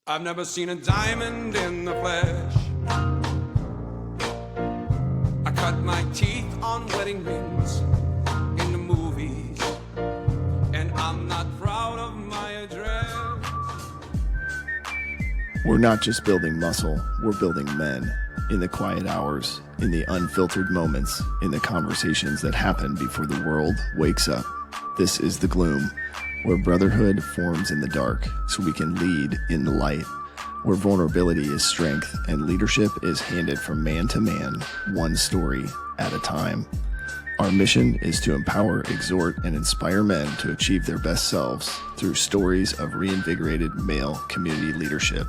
I've never seen a diamond in the flesh. I cut my teeth on wedding rings in the movies, and I'm not proud of my address. We're not just building muscle, we're building men. In the quiet hours, in the unfiltered moments, in the conversations that happen before the world wakes up. This is The Gloom, where brotherhood forms in the dark so we can lead in the light, where vulnerability is strength and leadership is handed from man to man, one story at a time. Our mission is to empower, exhort, and inspire men to achieve their best selves through stories of reinvigorated male community leadership.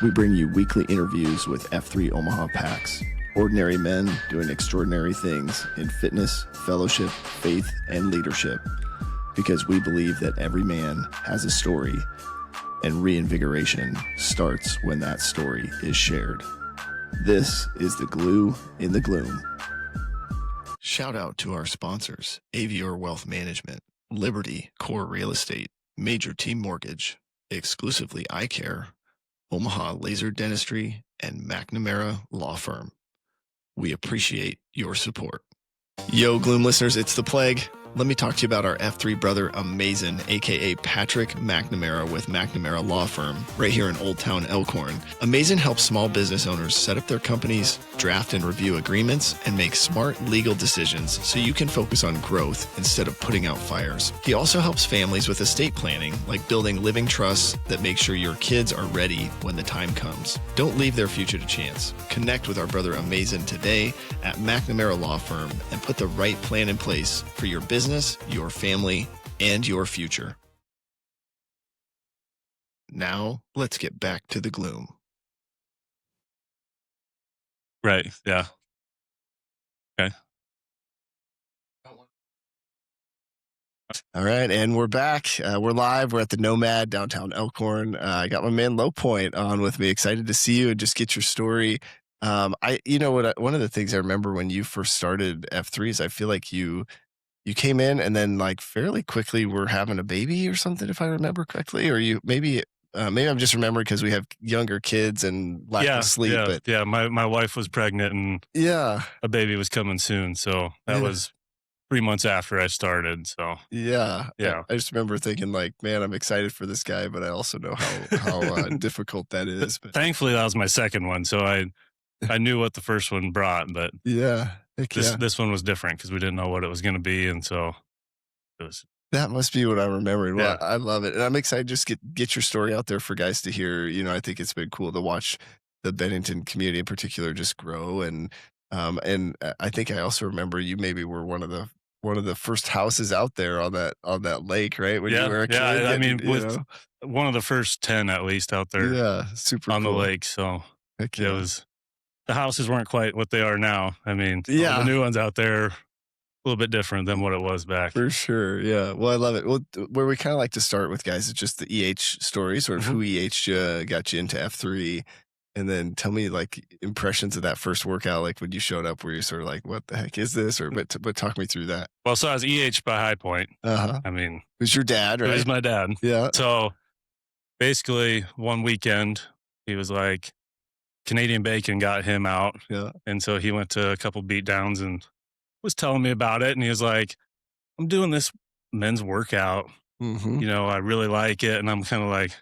We bring you weekly interviews with F3 Omaha packs, ordinary men doing extraordinary things in fitness, fellowship, faith, and leadership, because we believe that every man has a story, and reinvigoration starts when that story is shared. This is The Glue in the Gloom. Shout out to our sponsors, Avior Wealth Management, Liberty Core Real Estate, Major Team Mortgage, Exclusively Eye Care, Omaha Laser Dentistry, and McNamara Law Firm. We appreciate your support. Yo, Gloom listeners, it's the Plague. Let me talk to you about our F3 brother, Amazin, aka Patrick McNamara with McNamara Law Firm, right here in Old Town Elkhorn. Amazin helps small business owners set up their companies, draft and review agreements, and make smart legal decisions so you can focus on growth instead of putting out fires. He also helps families with estate planning, like building living trusts that make sure your kids are ready when the time comes. Don't leave their future to chance. Connect with our brother Amazin today at McNamara Law Firm and put the right plan in place for your business, your family, and your future. Now, let's get back to the gloom. Right. Yeah. Okay. All right, and we're back. We're live. We're at the Nomad downtown Elkhorn. I got my man Low Point on with me. Excited to see you and just get your story. One of the things I remember when you first started F3s, I feel like you came in and then like fairly quickly were having a baby or something, if I remember correctly, or you maybe I'm just remembering because we have younger kids and lack of sleep. But my wife was pregnant and a baby was coming soon, so that was 3 months after I started. So yeah. I just remember thinking like, man, I'm excited for this guy, but I also know how difficult that is. But thankfully, that was my second one, so I knew what the first one brought, but this one was different because we didn't know what it was going to be, and so it was. That must be what I'm remembering. Well, I love it, and I'm excited to just get your story out there for guys to hear. You know, I think it's been cool to watch the Bennington community in particular just grow, and I think I also remember you maybe were one of the first houses out there on that lake, right? When you were a kid, I mean, one of the first 10 at least out there. Yeah, super on cool. the lake. So it was. The houses weren't quite what they are now. I mean, the new ones out there, a little bit different than what it was back. For sure, yeah. Well, I love it. Well, where we kind of like to start with, guys, is just the EH story, sort of who EH got you into F3, and then tell me like impressions of that first workout, like when you showed up, where you sort of like, what the heck is this? Or but talk me through that. Well, so I was EH by High Point. I mean, it was your dad, right? It was my dad. Yeah. So basically, one weekend he was like, Canadian bacon got him out. Yeah. And so he went to a couple beatdowns and was telling me about it. And he was like, I'm doing this men's workout. Mm-hmm. You know, I really like it. And I'm kind of like,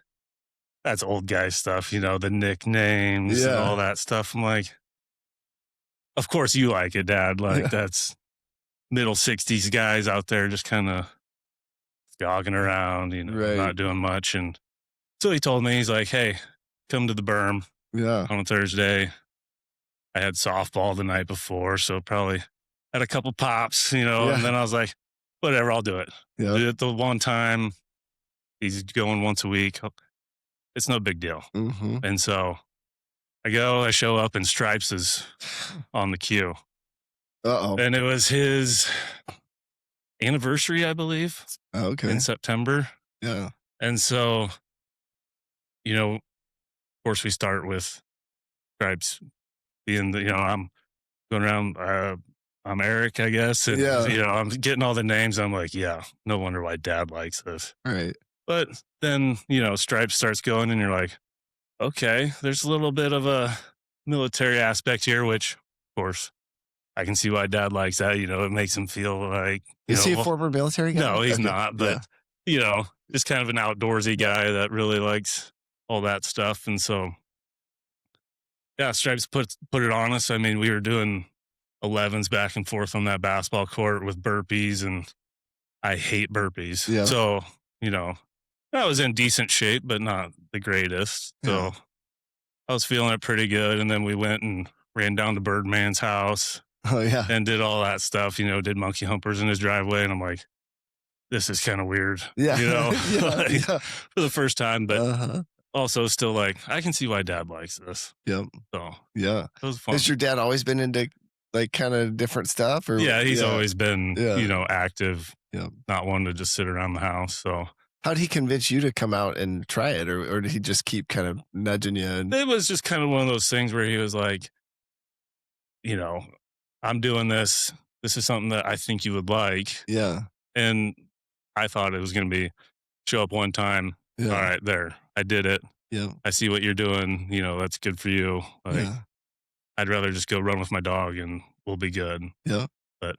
that's old guy stuff, you know, the nicknames and all that stuff. I'm like, of course you like it, Dad. Like that's middle 60s guys out there just kind of jogging around, you know, not doing much. And so he told me, he's like, hey, come to the Berm. On a Thursday. I had softball the night before, so probably had a couple pops, you know, and then I was like, whatever, I'll do it. Do it the one time. He's going once a week. It's no big deal. Mm-hmm. And so I show up, and Stripes is on the queue. And it was his anniversary, I believe. In September. Yeah. And so, you know, of course, we start with Stripes being I'm going around, I'm Eric, I guess. And, you know, I'm getting all the names. I'm like, no wonder why Dad likes this. Right. But then, you know, Stripes starts going and you're like, okay, there's a little bit of a military aspect here, which, of course, I can see why dad likes that. It makes him feel like, Is he a well, former military guy? no, he's Okay. not, Yeah. but, just kind of an outdoorsy guy that really likes all that stuff. And so, yeah, Stripes put it on us. I mean, we were doing 11s back and forth on that basketball court with burpees, and I hate burpees. Yeah. So, I was in decent shape, but not the greatest. Yeah. So I was feeling it pretty good. And then we went and ran down to Birdman's house Oh, yeah. and did all that stuff, did monkey humpers in his driveway. And I'm like, this is kind of weird, Yeah. Yeah. like, Yeah. for the first time, but Uh-huh. also still like, I can see why dad likes this. Yep. So Yeah. it was fun. Has your dad always been into like kind of different stuff? Or Yeah, he's always been, Yeah. active, Yeah. not one to just sit around the house. So How'd he convince you to come out and try it, or did he just keep kind of nudging you? And it was just kind of one of those things where he was like, I'm doing this. This is something that I think you would like. yeah, And I thought it was going to be show up one time. yeah, All right, there. I did it. yeah, I see what you're doing. That's good for you. Like, yeah, I'd rather just go run with my dog and we'll be good. yeah, But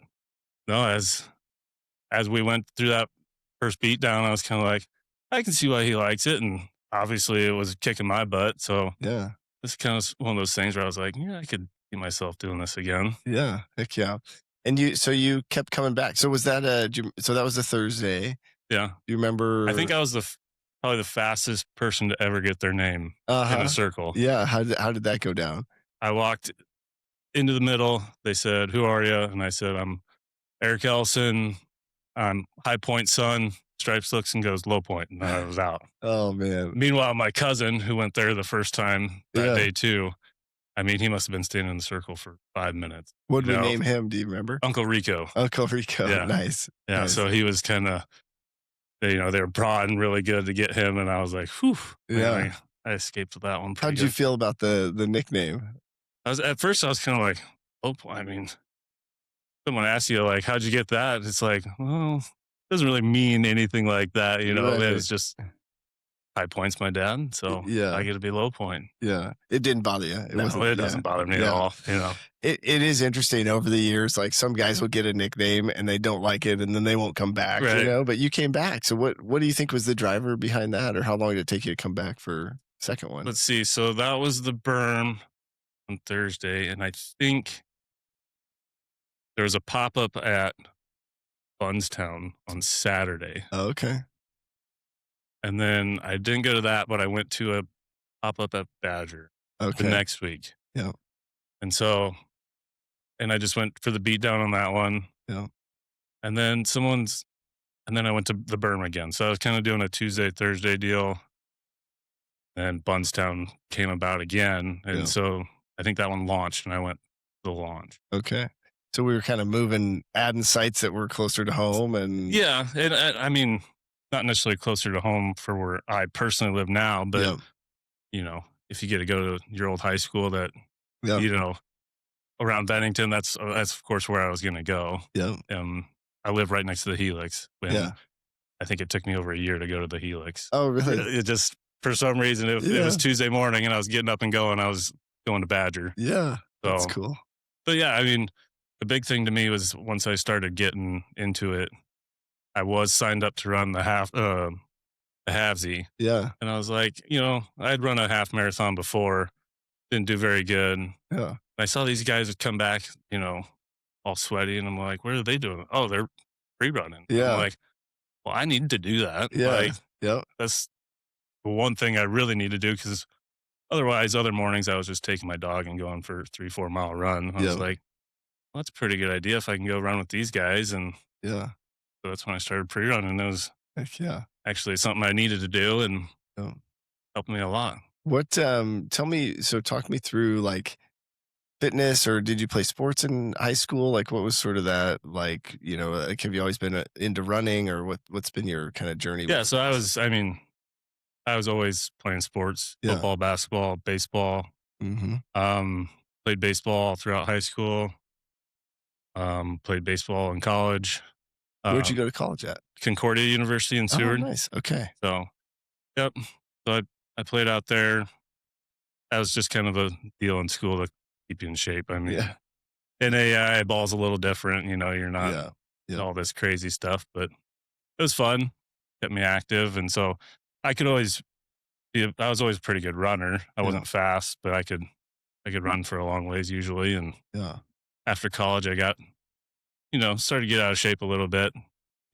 no, as we went through that first beatdown, I was kind of like, I can see why he likes it. And obviously it was kicking my butt. So yeah, it's kind of one of those things where I was like, yeah, I could see myself doing this again. yeah. Heck yeah. And you kept coming back. So was that so that was a Thursday? Yeah. You remember? I think I was probably the fastest person to ever get their name in Uh-huh. a circle. Yeah. How did that go down? I walked into the middle. They said, "Who are you?" And I said, "I'm Eric Ellison. I'm High Point son." Stripes looks and goes Low Point, and I was out. Oh man. Meanwhile, my cousin, who went there the first time that Yeah. day too, I mean, he must have been standing in the circle for 5 minutes. What did You we know? name him? Do you remember? Uncle Rico. Uncle Rico. Yeah. Nice. Yeah, Nice. so he was kind of, they were prodding really good to get him, and I was like, "Whew!" Yeah. man, I escaped with that one. How'd Pretty you good. feel about the nickname? At first I was kind of like, "Oh, I mean, someone asks you like, how'd you get that?" It's like, well, it doesn't really mean anything like that, Right. It was just High Point's my dad, so Yeah. I get to be Low Point. Yeah. It didn't bother you. No, it doesn't bother me at Yeah. all. It is interesting over the years. Like some guys will get a nickname and they don't like it and then they won't come back, Right. but you came back. So what do you think was the driver behind that, or how long did it take you to come back for second one? Let's see. So that was the Berm on Thursday, and I think there was a pop up at Bunztown on Saturday. Oh, okay. And then I didn't go to that, but I went to a pop up at Badger Okay. the next week. Yeah. And so, and I just went for the beatdown on that one. Yeah. And then I went to the Berm again. So I was kind of doing a Tuesday, Thursday deal. And Bunztown came about again. And Yeah. so I think that one launched, and I went to the launch. Okay. So we were kind of adding sites that were closer to home and Yeah. And I mean, not necessarily closer to home for where I personally live now, but, if you get to go to your old high school that, yeah. around Bennington, that's of course where I was going to go. Yeah. I live right next to the Helix. And Yeah. I think it took me over a year to go to the Helix. Oh, really? It just, for some reason, it Yeah. was Tuesday morning and I was getting up and going. I was going to Badger. Yeah. That's So, cool. but yeah, I mean, the big thing to me was once I started getting into it, I was signed up to run the halvesy. Yeah. And I was like, I'd run a half marathon before, didn't do very good. Yeah. I saw these guys would come back, all sweaty, and I'm like, what are they doing? Oh, they're pre-running. Yeah. I'm like, well, I need to do that. Yeah. Like, Yeah. that's the one thing I really need to do, because otherwise, other mornings I was just taking my dog and going for a 3-4 mile run. I was Yeah. like, well, that's a pretty good idea if I can go run with these guys. And Yeah. so that's when I started pre-running. It was Heck yeah. actually something I needed to do, and Yeah. helped me a lot. What talk me through like fitness, or did you play sports in high school? Like what was sort of that like, like have you always been into running, or what's been your kind of journey? Yeah, with so I was always playing sports, Yeah. football, basketball, baseball. Mm-hmm. Played baseball throughout high school. Played baseball in college. Where'd you go to college at? Concordia University in Oh, Seward. nice. Okay. So, yep. So I played out there. that was just kind of a deal in school to keep you in shape. I mean, Yeah. in AI, ball's a little different. You're not Yeah. Yeah. all this crazy stuff, but it was fun, kept me active, and so I could always I was always a pretty good runner. I Yeah. wasn't fast, but I could run for a long ways usually. And Yeah. after college, I got started to get out of shape a little bit.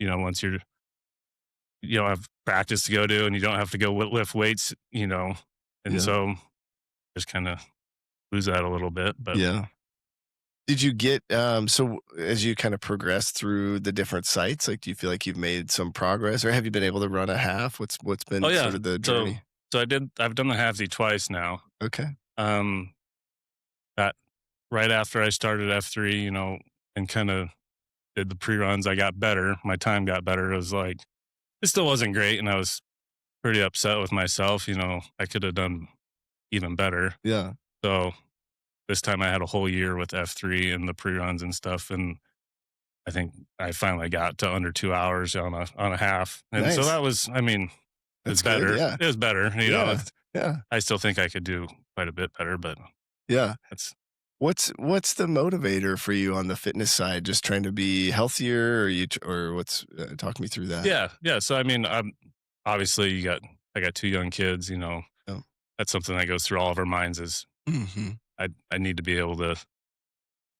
Once you don't have practice to go to, and you don't have to go lift weights, and Yeah. so just kind of lose that a little bit. But Yeah. Did you get so as you kind of progress through the different sites, like do you feel like you've made some progress or have you been able to run a half? What's oh been sort yeah, of the so journey? I've done the halvesy twice now. Okay. Um, that right after I started F3, and kind of did the pre-runs, I got better. My time got better. It was like it still wasn't great, and I was pretty upset with myself. I could have done even better. Yeah. So this time I had a whole year with F3 and the pre-runs and stuff, and I think I finally got to under 2 hours on a half, and so Nice. that was, I mean, it was That's good. better. Yeah. It was better. Yeah. Yeah. I still think I could do quite a bit better, but Yeah. that's What's the motivator for you on the fitness side? Just trying to be healthier or or what's talk me through that? yeah, yeah. So I mean, obviously I got 2 young kids. Yeah. That's something that goes through all of our minds is Mhm. I need to be able to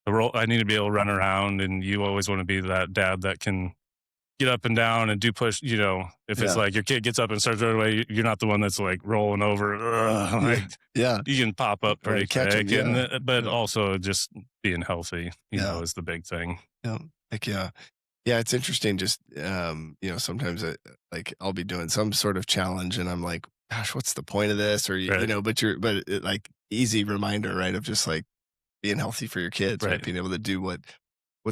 roll. I need to be able to run around, and you always want to be that dad that can get up and down and do push. If it's Yeah. like your kid gets up and starts running away, you're not the one that's like rolling over. Yeah. Like Yeah. you can pop up pretty Right, catch 'em, quick, and yeah. but Yeah. also just being healthy, Yeah. is the big thing. Yeah. Heck yeah. Yeah, it's interesting just sometimes like I'll be doing some sort of challenge and I'm like, gosh, what's the point of this? Or Right, like easy reminder, right? Of just like being healthy for your kids, right? right. Being able to do what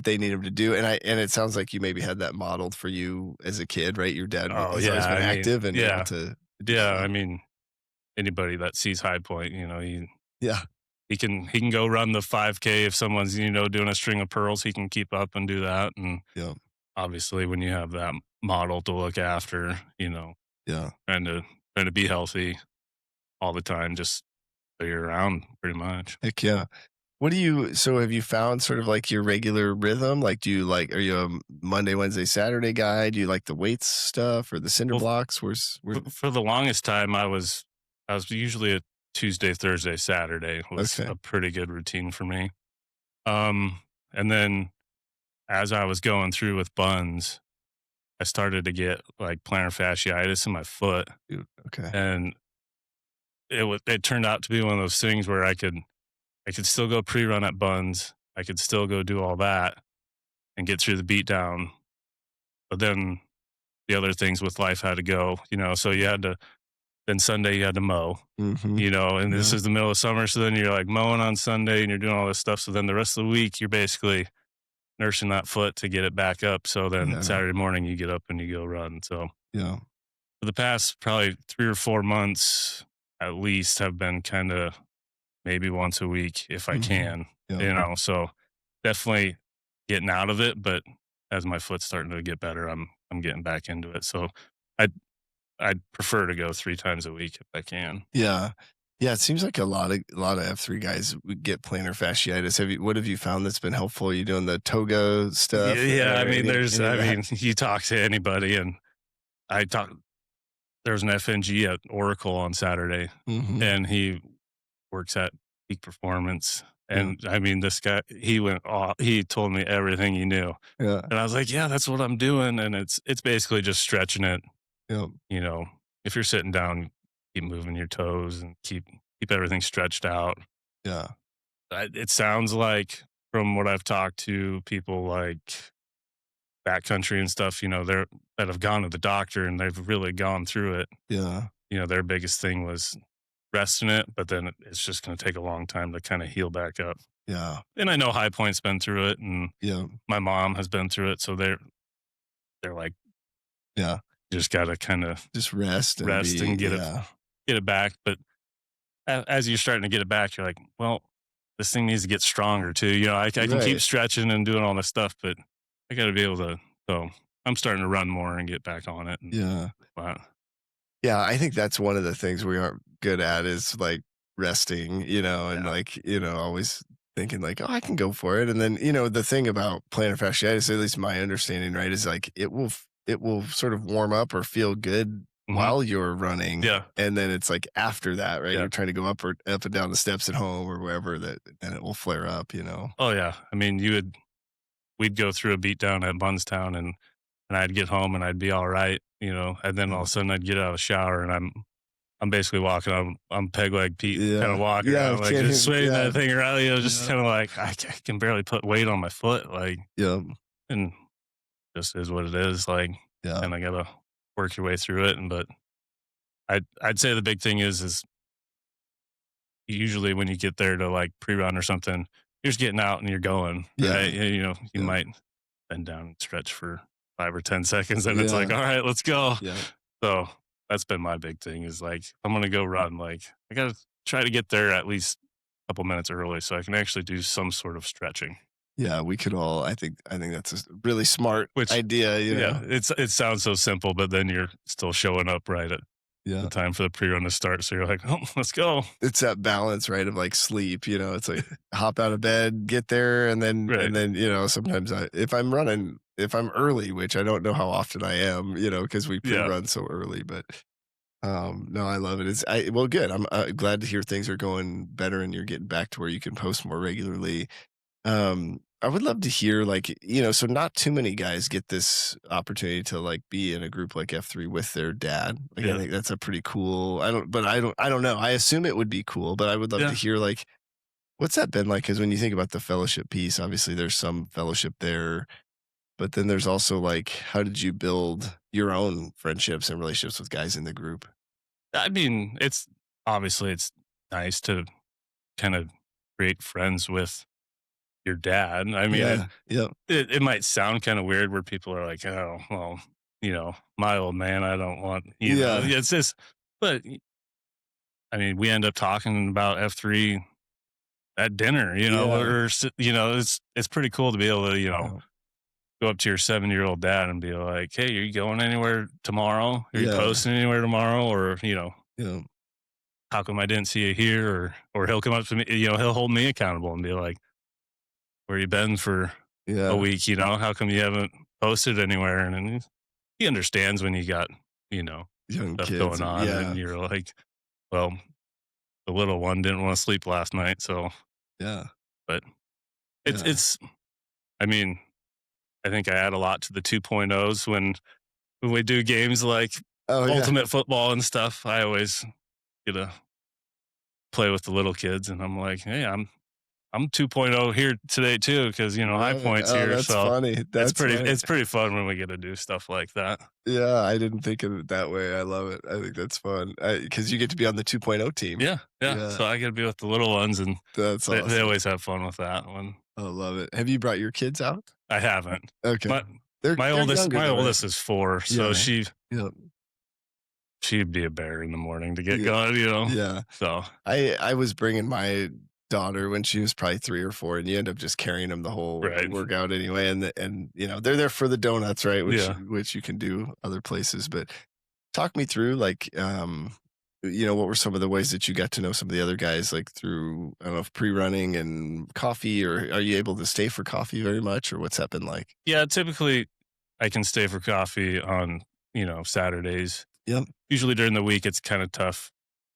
they need them to do. And it sounds like you maybe had that modeled for you as a kid, right? Your dad Oh has always yeah, been I mean, active and able yeah, to do yeah. I stuff. mean, anybody that sees High Point, Yeah. he can go run the 5K if someone's doing a string of pearls. He can keep up and do that, and Yeah. obviously when you have that model to look after, Yeah. trying to be healthy all the time, just so you're around pretty much. Heck yeah. So have you found sort of like your regular rhythm? Like, are you a Monday, Wednesday, Saturday guy? Do you like the weights stuff or the cinder Well, blocks? for the longest time, I was usually a Tuesday, Thursday, Saturday was Okay. a pretty good routine for me. And then as I was going through with buns, I started to get like plantar fasciitis in my foot, Dude, okay. and it turned out to be one of those things where I could still go pre-run at buns, I could still go do all that and get through the beatdown, but then the other things with life had to go. So you had to then Sunday you had to mow, Mm-hmm. and this Yeah. is the middle of summer, so then you're like mowing on Sunday and you're doing all this stuff. So then the rest of the week you're basically nursing that foot to get it back up. So then Yeah. Saturday morning you get up and you go run. So Yeah. for the past probably 3 or 4 months at least have been kind of maybe once a week if I Mhm. can, Yeah. so definitely getting out of it. But as my foot's starting to get better, I'm getting back into it. So I'd I'd prefer to go 3 times a week if I can. Yeah. Yeah. It seems like a lot of F3 guys would get plantar fasciitis. What have you found that's been helpful? Are you doing the toga Yeah, stuff yeah. I or mean, any of that? you talk to anybody, and I talk. There was an FNG at Oracle on Saturday, Mm-hmm. and he works at Peak Performance. Yeah. And I mean, this guy, he went off. He told me everything he knew, Yeah. and I was like, "Yeah, that's what I'm doing." And it's basically just stretching it. Yeah. You know, if you're sitting down, keep moving your toes and keep everything stretched out. Yeah. It sounds like from what I've talked to people like backcountry and stuff, that have gone to the doctor and they've really gone through it. Yeah. Their biggest thing was resting it, but then it's just going to take a long time to kind of heal back up. Yeah. And I know High Point's been through it, and Yeah. my mom has been through it, so they're like, Yeah. just got to kind of Just rest and rest and yeah. get it back. But as you're starting to get it back, you're like, well, this thing needs to get stronger too. I can keep Right. stretching and doing all this stuff, but I got to be able to. So I'm starting to run more and get back on it. And, Yeah. but Yeah. I think that's one of the things we aren't good at is like resting, and Yeah. like, always thinking like, oh, I can go for it. And then, the thing about plantar fasciitis, at least my understanding, right, is like it will sort of warm up or feel good Mhm. while you're running. Yeah. And then it's like after that, right? Yeah. You're trying to go up and down the steps at home or wherever that and it will flare up. Oh, yeah. I mean, we'd go through a beatdown at Bunztown, and I'd get home and I'd be all right, and then all Yeah. of a sudden I'd get out of the shower and I'm basically walking on peg leg Pete, kind of Yeah. walking Yeah. around, like Can't just even, swinging yeah. that thing around, just Yeah. kind of like I can barely put weight on my foot, like, Yeah. and just is what it is, like, Yeah. and I gotta work your way through it. But I'd say the big thing is usually when you get there to like pre-run or something, you're just getting out and you're going, Yeah. right? You Yeah. might bend down and stretch for 5 or 10 seconds, and it's Yeah. like, all right, let's go. Yeah. So that's been my big thing is like, if I'm gonna go run, like I gotta try to get there at least a couple minutes early so I can actually do some sort of stretching. Yeah, we could all. I think that's a really smart Which, idea. yeah, it sounds so simple, but then you're still showing up right at the Yeah, time for the pre-run to start. So you're like, oh, let's go. it's that balance, right? Of like sleep. It's like hop out of bed, get there, and then Right. and then sometimes if I'm running, if I'm early, which I don't know how often I am, because we Yeah. pre-run so early, but no, I love it. Well, good. I'm glad to hear things are going better and you're getting back to where you can post more regularly. I would love to hear like, so not too many guys get this opportunity to like be in a group like F3 with their dad. Like I Yeah. think that's a pretty cool. I don't know. I assume it would be cool, but I would love to Yeah. hear like what's that been like? Because when you think about the fellowship piece, obviously there's some fellowship there, but then there's also like how did you build your own friendships and relationships with guys in the group? I mean, it's nice to kind of create friends with your dad. I mean, Yeah. Yeah. it might sound kind of weird where people are like, oh, well, my old man, I don't want, Yeah. it's just, but I mean, we end up talking about F3 at dinner, Yeah. it's pretty cool to be able to, Yeah. go up to your 7-year-old dad and be like, hey, are you going anywhere tomorrow? Are you Yeah. posting anywhere tomorrow? Or, Yeah. how come I didn't see you here? Or he'll come up to me, he'll hold me accountable and be like, where you been for a Yeah. week? How come you haven't posted anywhere? And then he understands when you got, you know, Young stuff kids. going on Yeah. and you're like, well, the little one didn't want to sleep last night. So, Yeah. but Yeah. it's, I mean, I think I add a lot to the 2.0s when we do games like Oh, yeah. ultimate football and stuff. I always get to play with the little kids and I'm like, hey, I'm 2.0 here today too, because high Right. points Oh, here. that's So funny. That's funny. it's pretty fun when we get to do stuff like that. Yeah, I didn't think of it that way. I love it. I think that's fun because you get to be on the 2.0 team. Yeah, yeah. Yeah. So I get to be with the little ones, and That's they awesome. always have fun with that one. I love it. Have you brought your kids out? I haven't. Okay. My They're oldest younger though, right? is 4, so Yeah. Yeah. she'd be a bear in the morning to get Yeah. going. Yeah. So I was bringing my daughter when she was probably 3 or 4, and you end up just carrying them the whole Right. workout anyway, and they're there for the donuts, right? Yeah. Which you can do other places. But talk me through like what were some of the ways that you got to know some of the other guys, like through I don't know if pre-running and coffee, or are you able to stay for coffee very much, or what's that been like? yeah, typically I can stay for coffee on Saturdays. Yep. Usually during the week it's kind of tough,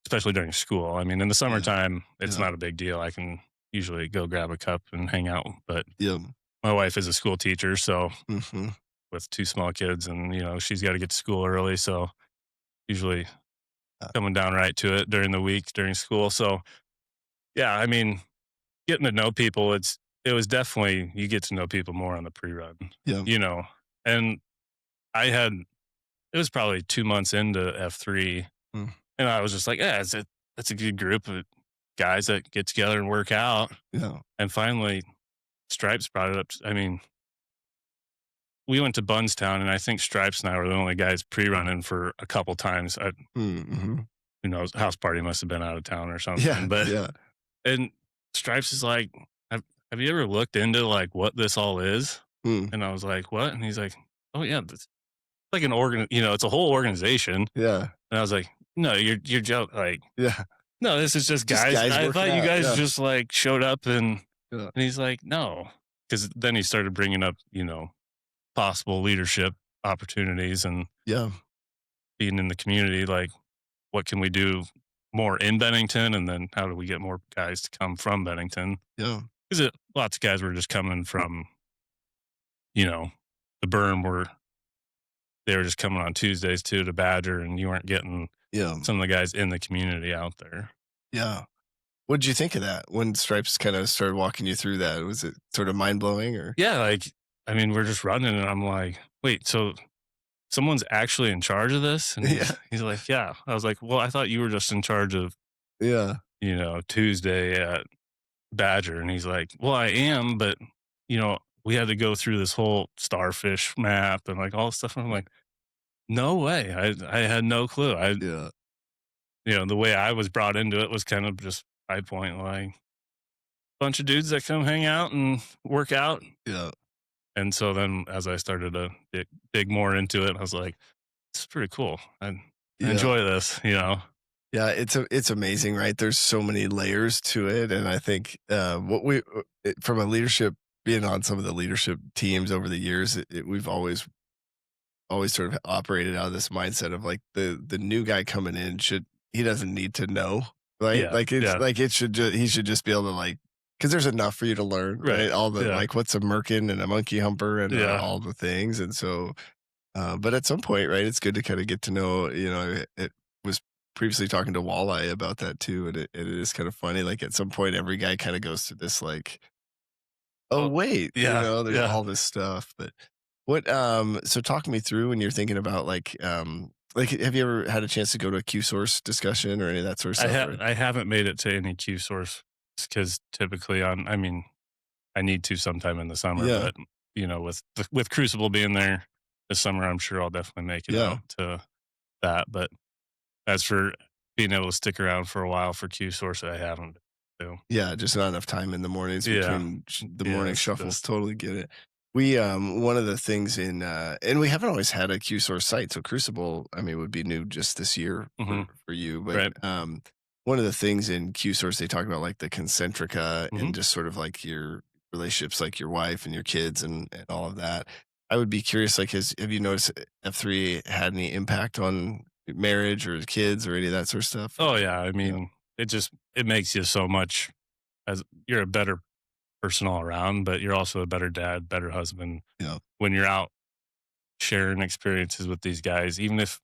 especially during school. I mean, in the summertime it's Yeah. not a big deal. I can usually go grab a cup and hang out. But Yep. my wife is a school teacher, so Hmm. with 2 small kids, and she's got to get to school early, so usually coming down right to it during the week during school. So yeah, I mean, getting to know people, it was definitely, you get to know people more on the pre-run, Yeah. and it was probably 2 months into F3, Mm. and I was just like, yeah, that's a good group of guys that get together and work out. Yeah. And finally Stripes brought it up. I mean, we went to Bunztown, and I think Stripes and I were the only guys pre-running for a couple times. Mm-hmm. Who knows? House party must have been out of town or something. Yeah. But Yeah. and Stripes is like, have you ever looked into like what this all is? Mm. And I was like, what? And he's like, oh yeah, it's like an it's a whole organization. Yeah. And I was like, no, you're joking. Like, Yeah. no, this is just Just guys. guys I working thought you out, guys yeah. just like showed up and Yeah. he's like, no, because then he started bringing up, possible leadership opportunities and Yeah. being in the community. Like, what can we do more in Bennington, and then how do we get more guys to come from Bennington? Yeah. Because lots of guys were just coming from, the Berm, where they were just coming on Tuesdays too to Badger, and you weren't getting Yeah. some of the guys in the community out there. Yeah. What did you think of that when Stripes kind of started walking you through that? Was it sort of mind blowing or? Yeah, like, I mean, we're just running, and I'm like, wait, so someone's actually in charge of this? And Yeah. he's like, yeah. I was like, well, I thought you were just in charge of, Yeah. Tuesday at Badger. And he's like, well, I am, but, we had to go through this whole starfish map and like all this stuff. And I'm like, no way. I had no clue. Yeah. The way I was brought into it was kind of just high point, like bunch of dudes that come hang out and work out. Yeah. And so then as I started to dig more into it, I was like, it's pretty cool. I Yeah. enjoy this, Yeah, it's amazing, right? There's so many layers to it, and I think from a leadership, being on some of the leadership teams over the years, we've always sort of operated out of this mindset of like the new guy coming in he doesn't need to know, right? Yeah, Like it's yeah. like he should just be able to like, because there's enough for you to learn, right? All the yeah. like what's a merkin and a monkey humper and Yeah. all the things, and so. But at some point, right, it's good to kind of get to know, it was previously talking to Walleye about that too. And it is kind of funny. Like at some point, every guy kind of goes through this, like, oh, wait, yeah, there's yeah. all this stuff. But so talk me through when you're thinking about like, have you ever had a chance to go to a Q source discussion or any of that sort of stuff? I haven't made it to any Q source because typically I need to sometime in the summer, Yeah. but with Crucible being there this summer, I'm sure I'll definitely make it out to that. But as for being able to stick around for a while for Q source, I haven't. So. Yeah, just not enough time in the mornings between the morning shuffles. Totally get it. We one of the things and we haven't always had a Q source site, so Crucible, I mean, would be new just this year for you. But one of the things in Q source they talk about like the concentrica and just sort of like your relationships, like your wife and your kids and all of that. I would be curious, like, have you noticed F3 had any impact on marriage or kids or any of that sort of stuff? Oh yeah, I mean, it makes you so much, as you're a better person all around, but you're also a better dad, better husband. Yeah. When you're out sharing experiences with these guys, even if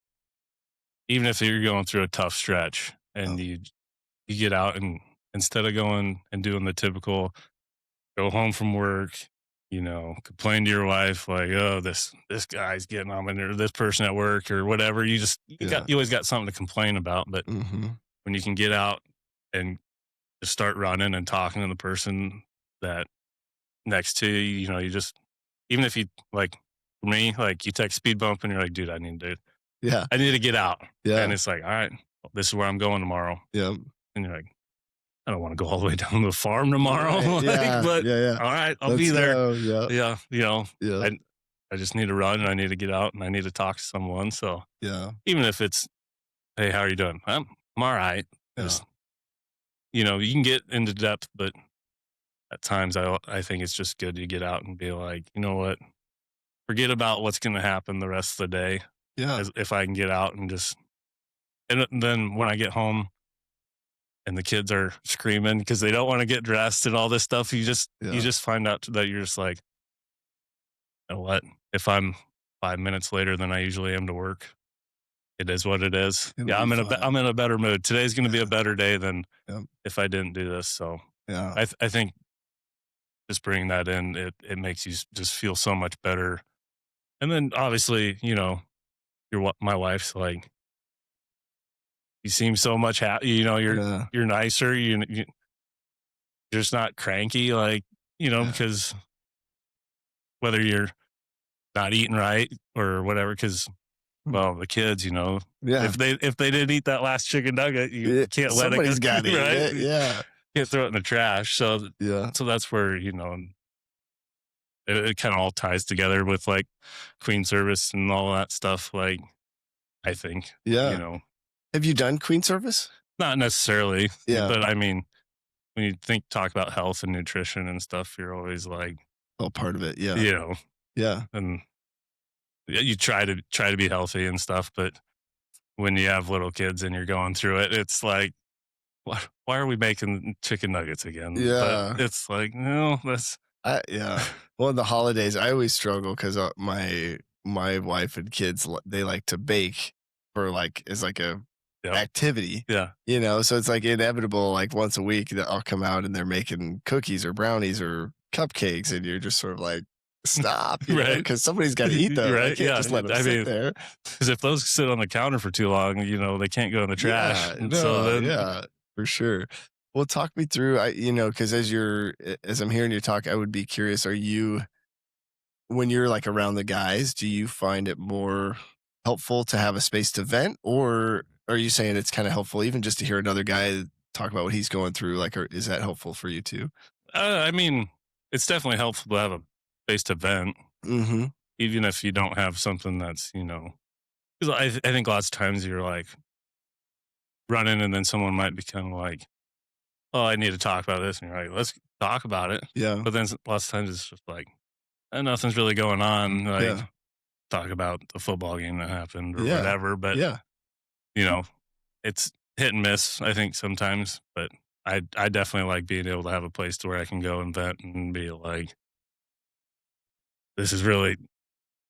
you're going through a tough stretch and you get out, and instead of going and doing the typical go home from work, complain to your wife like, oh, this guy's getting on my nerves, this person at work or whatever. You always got something to complain about. But when you can get out and just start running and talking to the person that next to you, you just, even if you like, for me, like you text speed bump and you're like, dude, I need to get out. Yeah. And it's like, all right, this is where I'm going tomorrow. Yeah. And you're like, I don't want to go all the way down to the farm tomorrow. Right. But yeah. All right, I'll be there. Go. Yeah. Yeah. I just need to run and I need to get out and I need to talk to someone. So even if it's, hey, how are you doing? I'm all right. Yeah. Just, you can get into depth, but at times I think it's just good to get out and be like, you know what? Forget about what's going to happen the rest of the day. Yeah. If I can get out and then when I get home, and the kids are screaming because they don't want to get dressed and all this stuff, you just find out that you're just like, you know what? If I'm 5 minutes later than I usually am to work, it is what it is. I'm in a better mood. Today's going to be a better day than if I didn't do this. So I think just bringing that in, it makes you just feel so much better. And then obviously, my wife's like, you seem so much happy, you're nicer, you're just not cranky, like, because whether you're not eating right or whatever, because the kids, if they didn't eat that last chicken nugget, you can't let it get right. Yeah. Can't throw it in the trash. So so that's where, it kind of all ties together with like Queen service and all that stuff. Like, I think, Have you done Queen service? Not necessarily, Yeah. but I mean, when you talk about health and nutrition and stuff, you're always like, All part of it. Yeah. you know, Yeah. and you try to be healthy and stuff, but when you have little kids and you're going through it, it's like, why are we making chicken nuggets again? But Yeah. it's like, no, that's Yeah. Well, in the holidays, I always struggle because my wife and kids they like to bake for like as like a yep, activity, yeah, so it's like inevitable. Like once a week, that I'll come out and they're making cookies or brownies or cupcakes, and you're just sort of like, stop, right, because somebody's got to eat them. I right, can't yeah. just let them I sit mean, there. because if those sit on the counter for too long, they can't go in the trash. Yeah, And so no, then, yeah, for sure. Well, talk me through. Because as I'm hearing you talk, I would be curious. Are you when you're like around the guys, do you find it more helpful to have a space to vent, or are you saying it's kind of helpful even just to hear another guy talk about what he's going through? Like, or is that helpful for you too? I mean, it's definitely helpful to have a place to vent, Mm-hmm. even if you don't have something that's, 'cause I think lots of times you're like running and then someone might be kind of like, oh, I need to talk about this. And you're like, let's talk about it. Yeah. But then lots of times it's just like, nothing's really going on. Like, Yeah. talk about the football game that happened or Yeah. whatever. But, Yeah. you know, it's hit and miss, I think, sometimes. But I definitely like being able to have a place to where I can go and vent and be like, this is really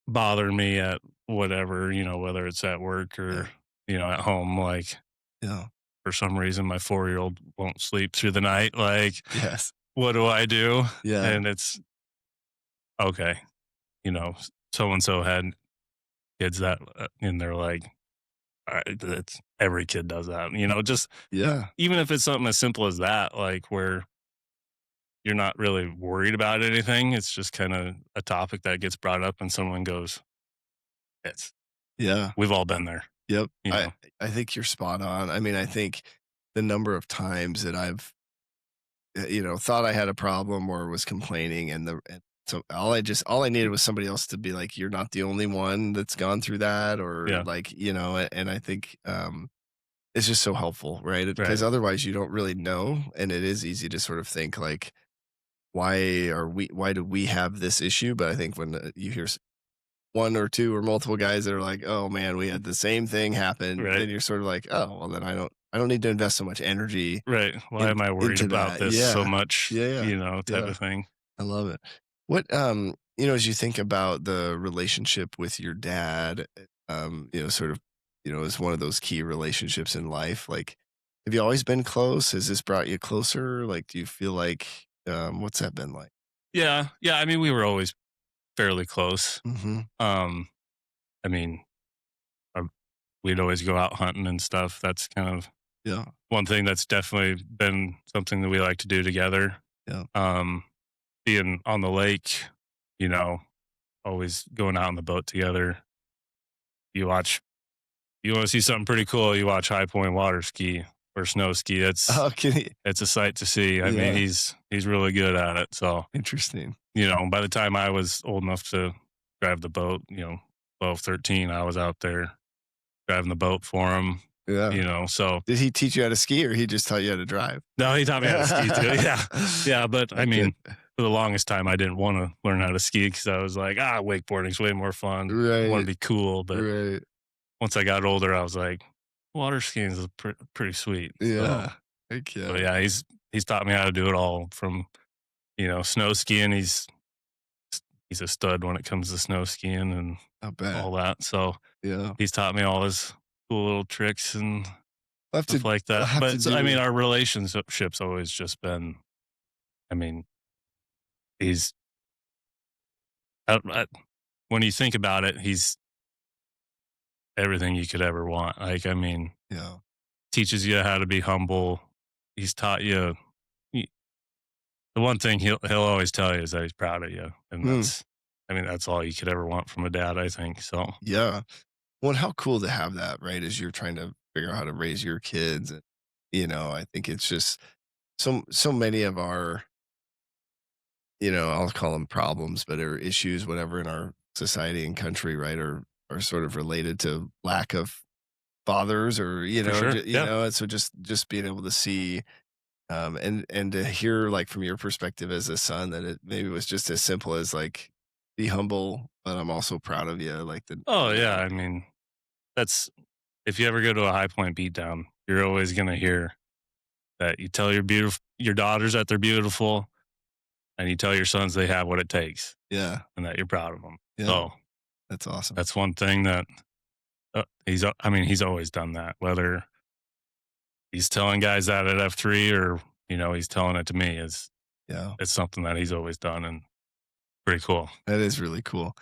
bothering me at whatever, whether it's at work Yeah. or, at home. Like, Yeah. for some reason, my 4-year-old won't sleep through the night. Like, Yes. what do I do? Yeah. And it's okay. So and so had kids that, and they're like, all right, it's every kid does that. Just Yeah. even if it's something as simple as that, like where you're not really worried about anything, it's just kind of a topic that gets brought up, and someone goes, "It's Yeah. we've all been there." Yep. You know, I think you're spot on. I mean, I think the number of times that I've thought I had a problem or was complaining, and so all I needed was somebody else to be like, you're not the only one that's gone through that, or yeah, like, and I think it's just so helpful, right? right, Because otherwise you don't really know, and it is easy to sort of think like, why do we have this issue? But I think when you hear one or two or multiple guys that are like, oh man, we had the same thing happen, right, then you're sort of like, oh well, then I don't need to invest so much energy right. Why am I worried into about that. this so Yeah. much? Yeah. Yeah. Type Yeah. of thing. I love it. What as you think about the relationship with your dad, sort of, as one of those key relationships in life, like have you always been close? Has this brought you closer? Like, do you feel like what's that been like? Yeah, yeah. I mean, we were always fairly close. Mm-hmm. I mean, uh, we'd always go out hunting and stuff. That's kind of Yeah. one thing that's definitely been something that we like to do together. Yeah. Um, Being on the lake, you know, always going out on the boat together. You watch, you want to see something pretty cool, you watch High Point water ski or snow ski. Okay. It's a sight to see. I mean, Yeah. he's really good at it. So, Interesting. by the time I was old enough to drive the boat, 12, 13, I was out there driving the boat for him, Yeah. so Did he teach you how to ski, or he just taught you how to drive? no, he taught me how to ski too. Yeah. Yeah. But I Okay. mean, for the longest time, I didn't want to learn how to ski because I was like, wakeboarding's way more fun. I want to Right. be cool. But Right. once I got older, I was like, water skiing is pretty sweet. So, Yeah. Heck but yeah. yeah, he's taught me how to do it all from, snow skiing. He's a stud when it comes to snow skiing and I bet. all that. So Yeah. he's taught me all his cool little tricks and I'll have stuff to like I'll that. have to But I mean, do our relationship's always just been, I mean, he's, when you think about it, he's everything you could ever want. Like, I mean, yeah. teaches you how to be humble. He's taught you, he- the one thing he'll always tell you is that he's proud of you. And Hmm. that's all you could ever want from a dad, I think. So, Yeah. Well, and how cool to have that, right? As you're trying to figure out how to raise your kids. And, I think it's just so many of our, I'll call them problems, but are issues, whatever, in our society and country, right, are sort of related to lack of fathers or, For sure. Yeah. and so just being able to see, and to hear, like, from your perspective as a son that it maybe was just as simple as, like, be humble, but I'm also proud of you, like, Oh yeah. I mean, that's if you ever go to a high point beatdown, you're always gonna hear that you tell your daughters that they're beautiful, and you tell your sons they have what it takes, Yeah, and that you're proud of them. yeah, So that's awesome. that's one thing that I mean, he's always done that. Whether he's telling guys that at F3 or he's telling it to me, is Yeah, it's something that he's always done and pretty cool. that is really cool.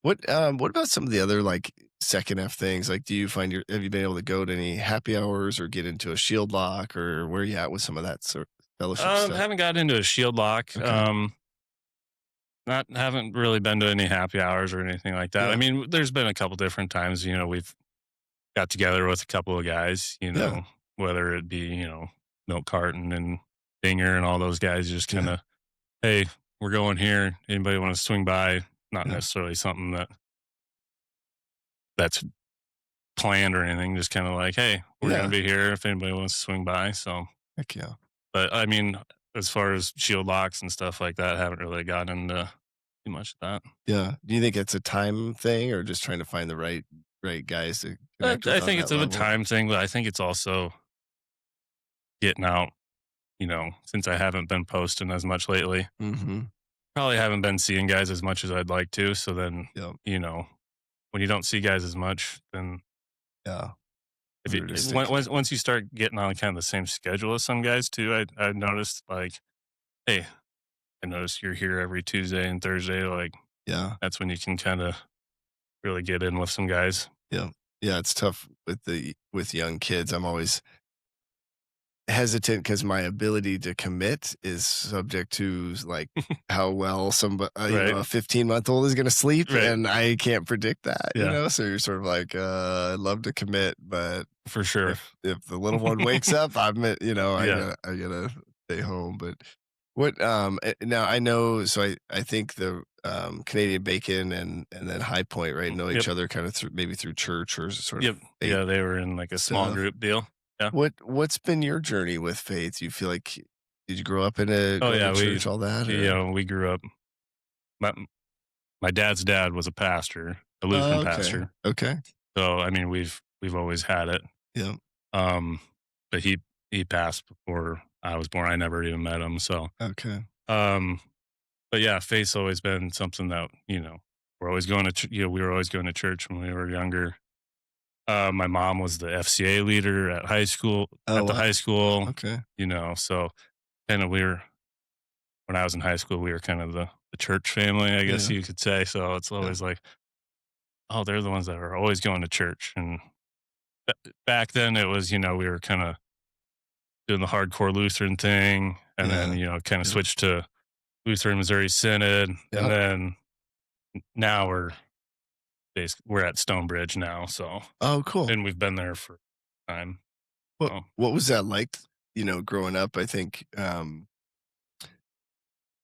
What about some of the other, like, second F things? Like, do you find have you been able to go to any happy hours or get into a shield lock, or where are you at with some of that sort fellowship stuff? Haven't got into a shield lock. Okay. Not haven't really been to any happy hours or anything like that. I Yeah. mean, there's been a couple different times, we've got together with a couple of guys, Yeah. whether it be, Milk Carton and Dinger and all those guys just kind Yeah. of, hey, we're going here. Anybody want to swing by? Not Yeah. necessarily something that's planned or anything, just kind of like, hey, we're Yeah. going to be here if anybody wants to swing by. So, Heck yeah. but I mean, as far as shield locks and stuff like that, I haven't really gotten into too much of that. Yeah. Do you think it's a time thing or just trying to find the right guys to connect I with on think it's that a level? time thing, but I think it's also getting out, since I haven't been posting as much lately. Mhm. Probably haven't been seeing guys as much as I'd like to. So then, Yep. when you don't see guys as much, then Yeah. if you Harder to stick to. once you start getting on kind of the same schedule as some guys too, I noticed like, hey, I noticed you're here every Tuesday and Thursday. Like Yeah. that's when you can kind of really get in with some guys. Yeah. Yeah, it's tough with young kids. I'm always hesitant because my ability to commit is subject to, like, how well Right. a 15-month-old is gonna sleep, Right. and I can't predict that, Yeah. So you're sort of like, I'd love to commit, but For sure. if the little one wakes up, Yeah. I gotta stay home, but now I know, so I think the, Canadian Bacon and then High Point, right, know Yep. each other kinda maybe through church or sort of Yep. faith Yeah. They were in like a small stuff. group deal. Yeah. What's been your journey with faith? You feel like did you grow up in Oh going yeah. to church, all that, or? We grew up. My my dad's dad was a pastor, a Lutheran Oh, okay. pastor. Okay. So I mean, we've always had it. Yeah. Um, but he passed before I was born. I never even met him. So, Okay. um, but yeah, faith's always been something that we're always going to. We were always going to church when we were younger. My mom was the FCA leader at high school. Oh, At the wow. high school, Okay. so kind of when I was in high school, we were kind of the church family, I guess Yeah. you could say. So it's Yeah. always like, oh, they're the ones that are always going to church. And back then, it was we were kind of doing the hardcore Lutheran thing, and then Yeah. kind of Yeah. switched to Lutheran Missouri Synod, and Yep. then now we're at Stonebridge now. So Oh, cool. and we've been there for time. So What was that like, growing up? I think,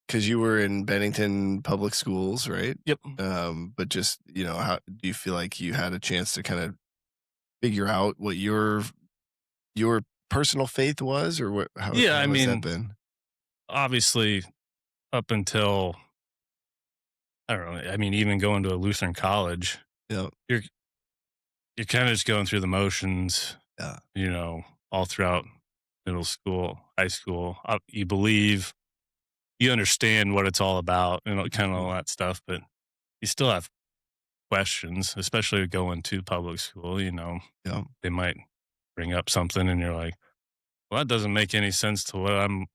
because you were in Bennington public schools, right? yep. But just, how do you feel like you had a chance to kind of figure out what your personal faith was, or Yeah, I how has that mean, been? obviously, up until I don't know. I mean, even going to a Lutheran college, Yeah. you're you're kind of just going through the motions, Yeah. all throughout middle school, high school. You believe, you understand what it's all about, kind of Mhm. all that stuff, but you still have questions, especially going to public school. Yeah. They might bring up something, and you're like, well, that doesn't make any sense to what I'm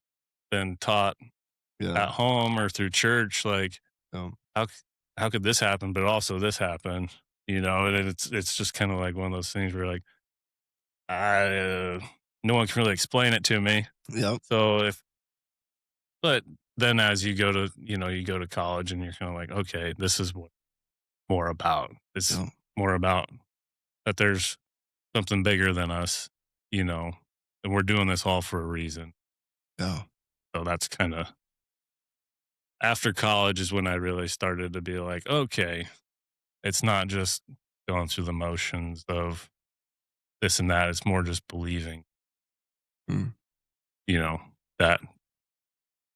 been taught Yeah. at home or through church. Like, Yeah. how how could this happen, but also this happen? And it's just kind of like one of those things where like I no one can really explain it to me. Yeah. So but then as you go to college and you're kind of like, okay, this is what more about. It's Yeah. more about that there's something bigger than us, and we're doing this all for a reason. Yeah. So that's kind of after college is when I really started to be like, okay, it's not just going through the motions of this and that. It's more just believing, Mm. you know, that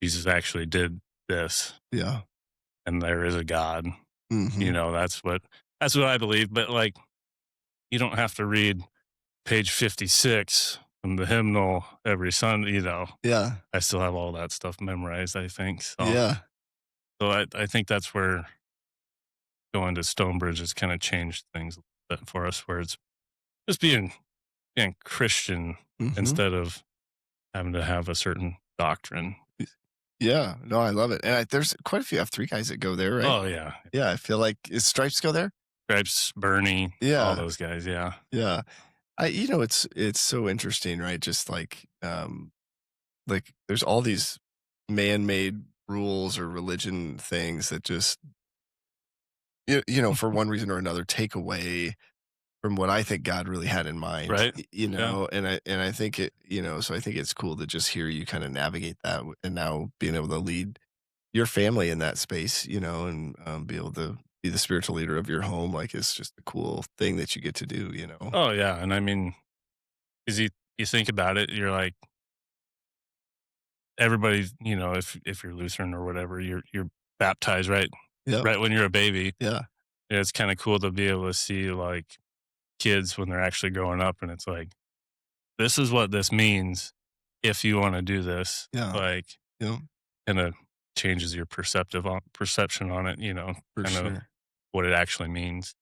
Jesus actually did this Yeah. and there is a God. Mm-hmm. That's what I believe. But like, you don't have to read page 56 from the hymnal every Sunday. Yeah. I still have all that stuff memorized, I think. Yeah. So I think that's where going to Stonebridge has kind of changed things a little bit for us, where it's just being Christian Mm-hmm. instead of having to have a certain doctrine. Yeah. No, I love it. And there's quite a few F3 guys that go there, right? Oh yeah, Yeah. I feel like is Stripes go there? Stripes, Bernie, all Yeah. those guys. Yeah, Yeah. It's so interesting, right? Just like there's all these man-made rules or religion things that just for one reason or another take away from what I think God really had in mind. right. Yeah. And I think so I think it's cool to just hear you kind of navigate that and now being able to lead your family in that space, and be able to be the spiritual leader of your home. Like it's just a cool thing that you get to do. Oh yeah, and I mean, because you think about it, you're like everybody. If you're Lutheran or whatever, you're baptized Yeah. right when you're a baby. Yeah. Yeah, it's kind of cool to be able to see like kids when they're actually growing up, and it's like, this is what this means if you want to do this. Yeah. Like, Yeah. kind of changes your perception on it. For kind of sure. what it actually means.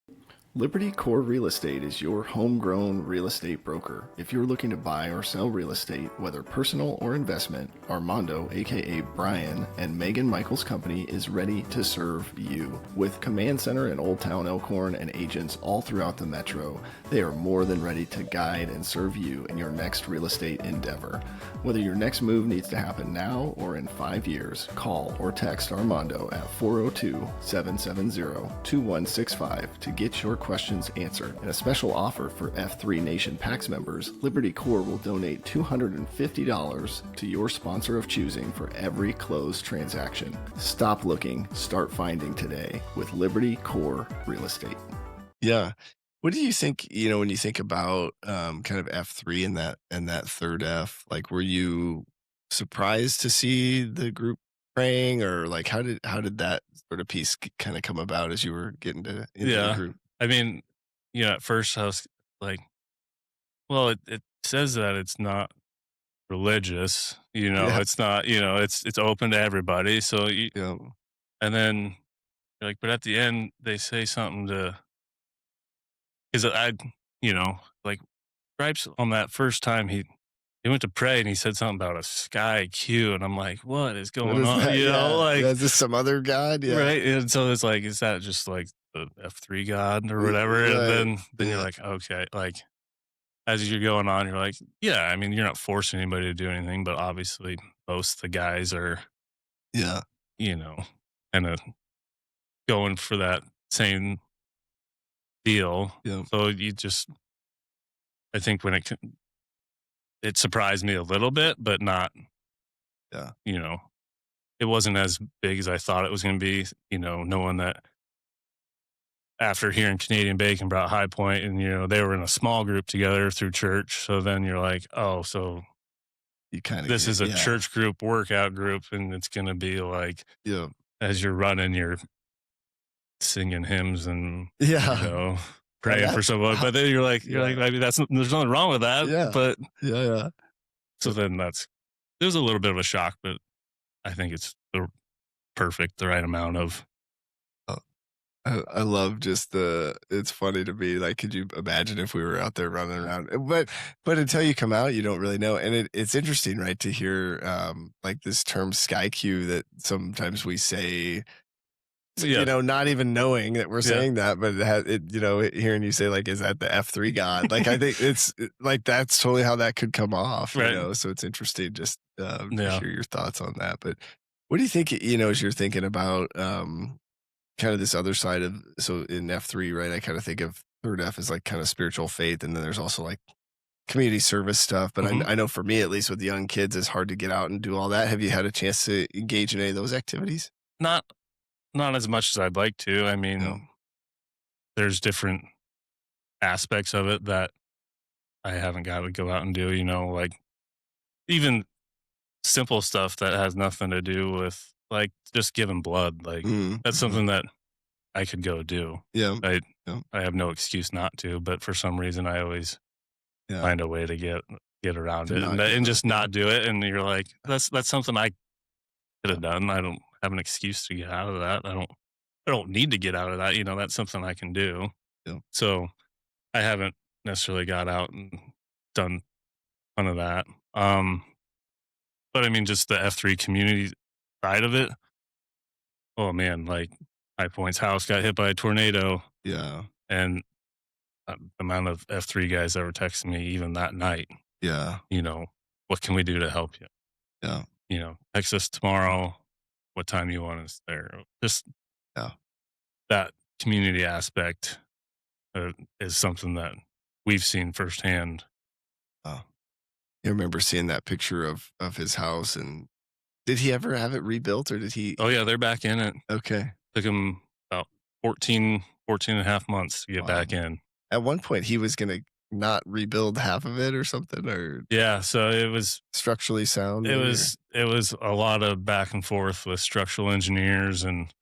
Liberty Core Real Estate is your homegrown real estate broker. If you're looking to buy or sell real estate, whether personal or investment, Armando, aka Brian, and Megan Michaels' company is ready to serve you. With Command Center in Old Town Elkhorn and agents all throughout the metro, they are more than ready to guide and serve you in your next real estate endeavor. Whether your next move needs to happen now or in 5 years, call or text Armando at 402-770-2165 to get your questions answered. And a special offer for F3 Nation PAX members, Liberty Core will donate $250 to your sponsor of choosing for every closed transaction. Stop looking, start finding today with Liberty Core Real Estate. Yeah. What do you think, when you think about kind of F3 and that third F, like were you surprised to see the group praying, or like how did that sort of piece kind of come about as you were getting into the group? I mean, at first I was like, well, it says that it's not religious, Yeah. it's not, it's open to everybody. So, Yeah. and then you're like, but at the end they say something because like Stripes on that first time he went to pray and he said something about a sky Q, and I'm like, what is What going is on? that? Like, is this some other god? Yeah. right. And so it's like, is that just like the F3 god or whatever? Right. And then you're Yeah. like, okay, like as you're going on, you're like, yeah, I mean, you're not forcing anybody to do anything, but obviously most of the guys are, Yeah. kind of going for that same deal. Yeah. So I think when it surprised me a little bit, but not, Yeah. it wasn't as big as I thought it was going to be, knowing that after hearing Canadian Bacon brought High Point and, they were in a small group together through church. So then you're like, oh, so You kind of this is a church group, workout group, and it's going to be like, Yeah. as you're running, you're singing hymns and, Yeah. praying for someone. But then you're like, maybe there's nothing wrong with that. Yeah. But Yeah. so then it was a little bit of a shock, but I think it's the right amount of. I love just it's funny to me, like, could you imagine if we were out there running around? But until you come out, you don't really know. And it's interesting, right, to hear like this term sky Q that sometimes we say, not even knowing that we're saying that, but hearing you say, like, is that the F3 god? Like, I think it's like, that's totally how that could come off, Right. So it's interesting just to hear your thoughts on that. But what do you think, as you're thinking about kind of this other side of, so in F3, right, I kind of think of third F as like kind of spiritual faith. And then there's also like community service stuff. But I know for me, at least with young kids, it's hard to get out and do all that. Have you had a chance to engage in any of those activities? Not as much as I'd like to. I mean, there's different aspects of it that I haven't got to go out and do, like even simple stuff that has nothing to do with like just giving blood. Like that's Mm-hmm. something that I could go do. Yeah. I Yeah. I have no excuse not to, but for some reason I always Yeah. find a way to get around To it not and go. just Yeah. not do it. And you're like, that's something I could have done. I don't have an excuse to get out of that. I don't need to get out of that. That's something I can do. Yeah. So I haven't necessarily got out and done none of that. Um, but I mean, just the F3 community side of it. Oh man, like High Point's house got hit by a tornado, Yeah. and the amount of F3 guys that were texting me even that night. Yeah. What can we do to help you? Yeah. Text us tomorrow. What time you want us there? Just Yeah. that community aspect is something that we've seen firsthand. Oh. I remember seeing that picture of his house, and did he ever have it rebuilt, or did he? Oh yeah, they're back in it. Okay. Took them about 14 and a half months to get Wow. back in. At one point, he was gonna not rebuild half of it or something, or Yeah, so it was structurally sound, it maybe. Or, was it was a lot of back and forth with structural engineers and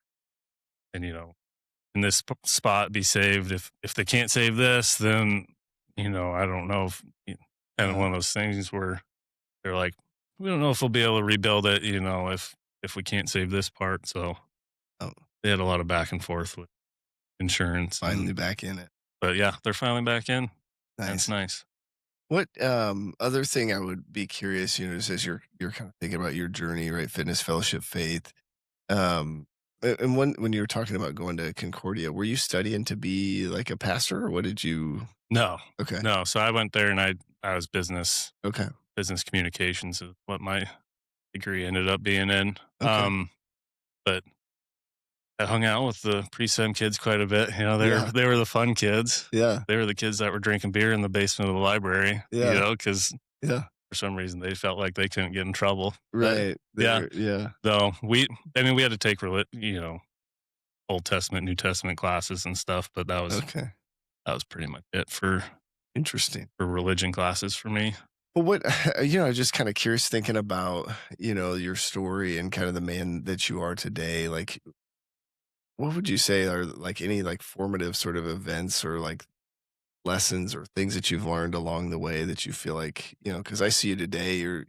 in this spot be saved. If they can't save this, then I don't know if kind of one of those things where they're like, we don't know if we'll be able to rebuild it. If we can't save this part. So oh, they had a lot of back and forth with insurance. finally back in it. But yeah, they're finally back in. That's Nice. nice. What other thing I would be curious, just as you're kind of thinking about your journey, right? Fitness, fellowship, faith. And when you were talking about going to Concordia, were you studying to be like a pastor, or what did you? No, Okay. no. So I went there and I was Okay. business communications is what my degree ended up being in. Okay. But I hung out with the pre-sem kids quite a bit. Yeah. They were the fun kids. Yeah. They were the kids that were drinking beer in the basement of the library. Yeah. Because Yeah. for some reason they felt like they couldn't get in trouble. But Right. yeah, Yeah. though we had to take Old Testament, New Testament classes and stuff, but Okay. that was pretty much it for Interesting. religion classes for me. Well, what just kind of curious thinking about your story and kind of the man that you are today. Like, what would you say are like any like formative sort of events or like lessons or things that you've learned along the way that you feel like, because I see you today, you're,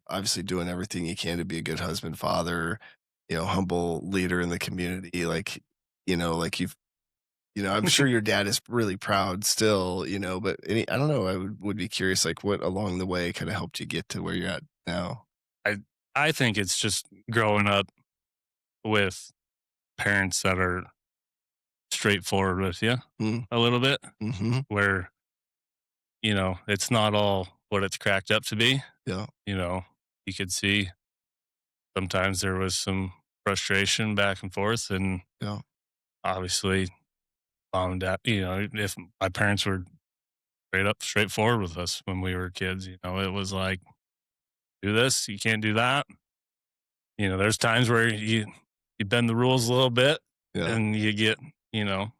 obviously doing everything you can to be a good husband, father, humble leader in the community. Like, like I'm sure your dad is really proud still, but I don't know, I would be curious, like what along the way kind of helped you get to where you're at now. I I think it's just growing up with parents that are straightforward with you Mm, a little bit, mm-hmm. where it's not all what it's cracked up to be. Yeah. You know, you could see sometimes there was some frustration back and forth, and Yeah. obviously, mom and dad. If my parents were straightforward with us when we were kids, it was like, do this, you can't do that. There's times where you bend the rules a little bit, Yeah. and you know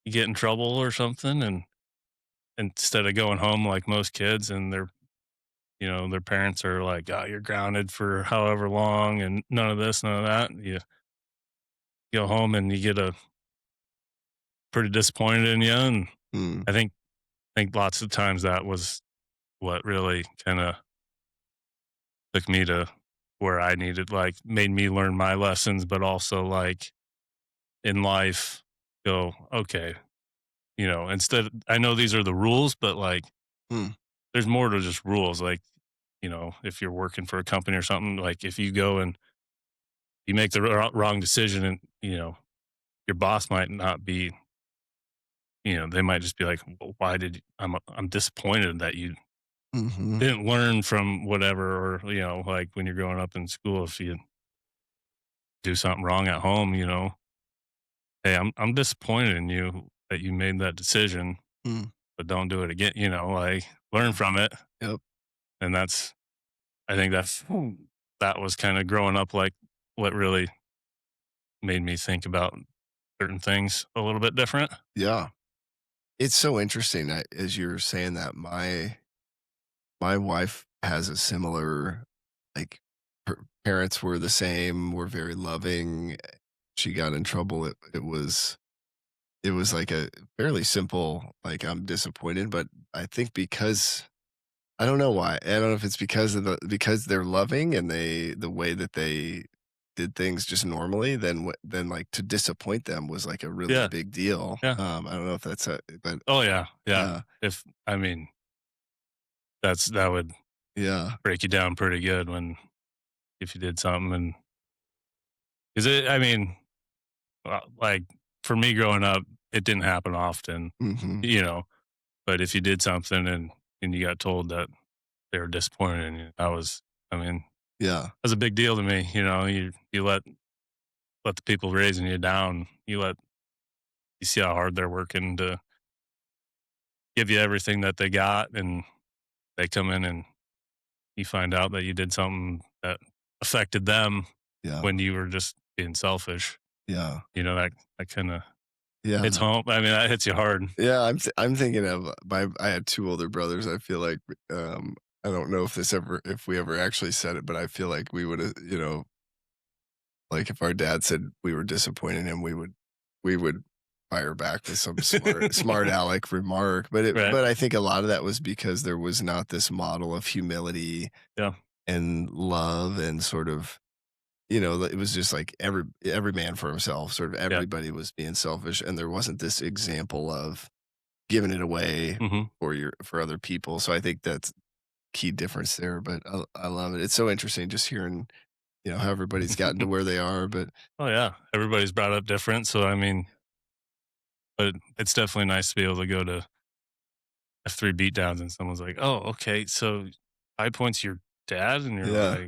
you get in trouble or something, and instead of going home like most kids, and their parents are like, oh, you're grounded for however long, and none of this, none of that. You go home and you get a pretty disappointed in you, and Mm, I think lots of times that was what really kind of took me to where I needed, like, made me learn my lessons, but also like in life, go, okay, instead, I know these are the rules, but like, mm, there's more to just rules. Like, if you're working for a company or something, like if you go and you make the wrong decision and, your boss might not be, they might just be like, well, why did I'm disappointed that you mm-hmm. didn't learn from whatever, or, like when you're growing up in school, if you do something wrong at home, hey, I'm disappointed in you that you made that decision, Mm, but don't do it again, like learn from it. yep. And I think that was kind of growing up, like what really made me think about certain things a little bit different. Yeah. It's so interesting as you're saying that my wife has a similar, like, her parents were the same, were very loving. She got in trouble. It was like a fairly simple, like, I'm disappointed, but I think because I don't know why. I don't know if it's because they're loving and the way that they did things just normally, then, like, to disappoint them was, like, a really Yeah, big deal. yeah. I don't know if that's a but Oh yeah, yeah. yeah, If I mean, that would yeah, break you down pretty good when if you did something and is it? I mean, like for me growing up, it didn't happen often, mhm, you know. But if you did something and you got told that they were disappointed in you, that was, I mean, yeah, that's a big deal to me. You know, you let the people raising you down. You see how hard they're working to give you everything that they got, and they come in and you find out that you did something that affected them yeah, when you were just being selfish. yeah, You know, that kind of hits yeah. home. I mean, that hits you hard. Yeah, I'm thinking of my I had 2 older brothers. I feel like, I don't know if we ever actually said it, but I feel like we woulda, like, if our dad said we were disappointing him, we would fire back with some smart aleck remark, Right. but I think a lot of that was because there was not this model of humility Yeah. and love and sort of, it was just like every man for himself, sort of Yeah. everybody was being selfish, and there wasn't this example of giving it away Hmm. for other people, so I think that's key difference there, but I love it. It's so interesting just hearing, how everybody's gotten to where they are, but Oh yeah. Everybody's brought up different. So, I mean, but it's definitely nice to be able to go to F3 beatdowns and someone's like, "Oh, okay, so High Point's your dad?" And you're yeah.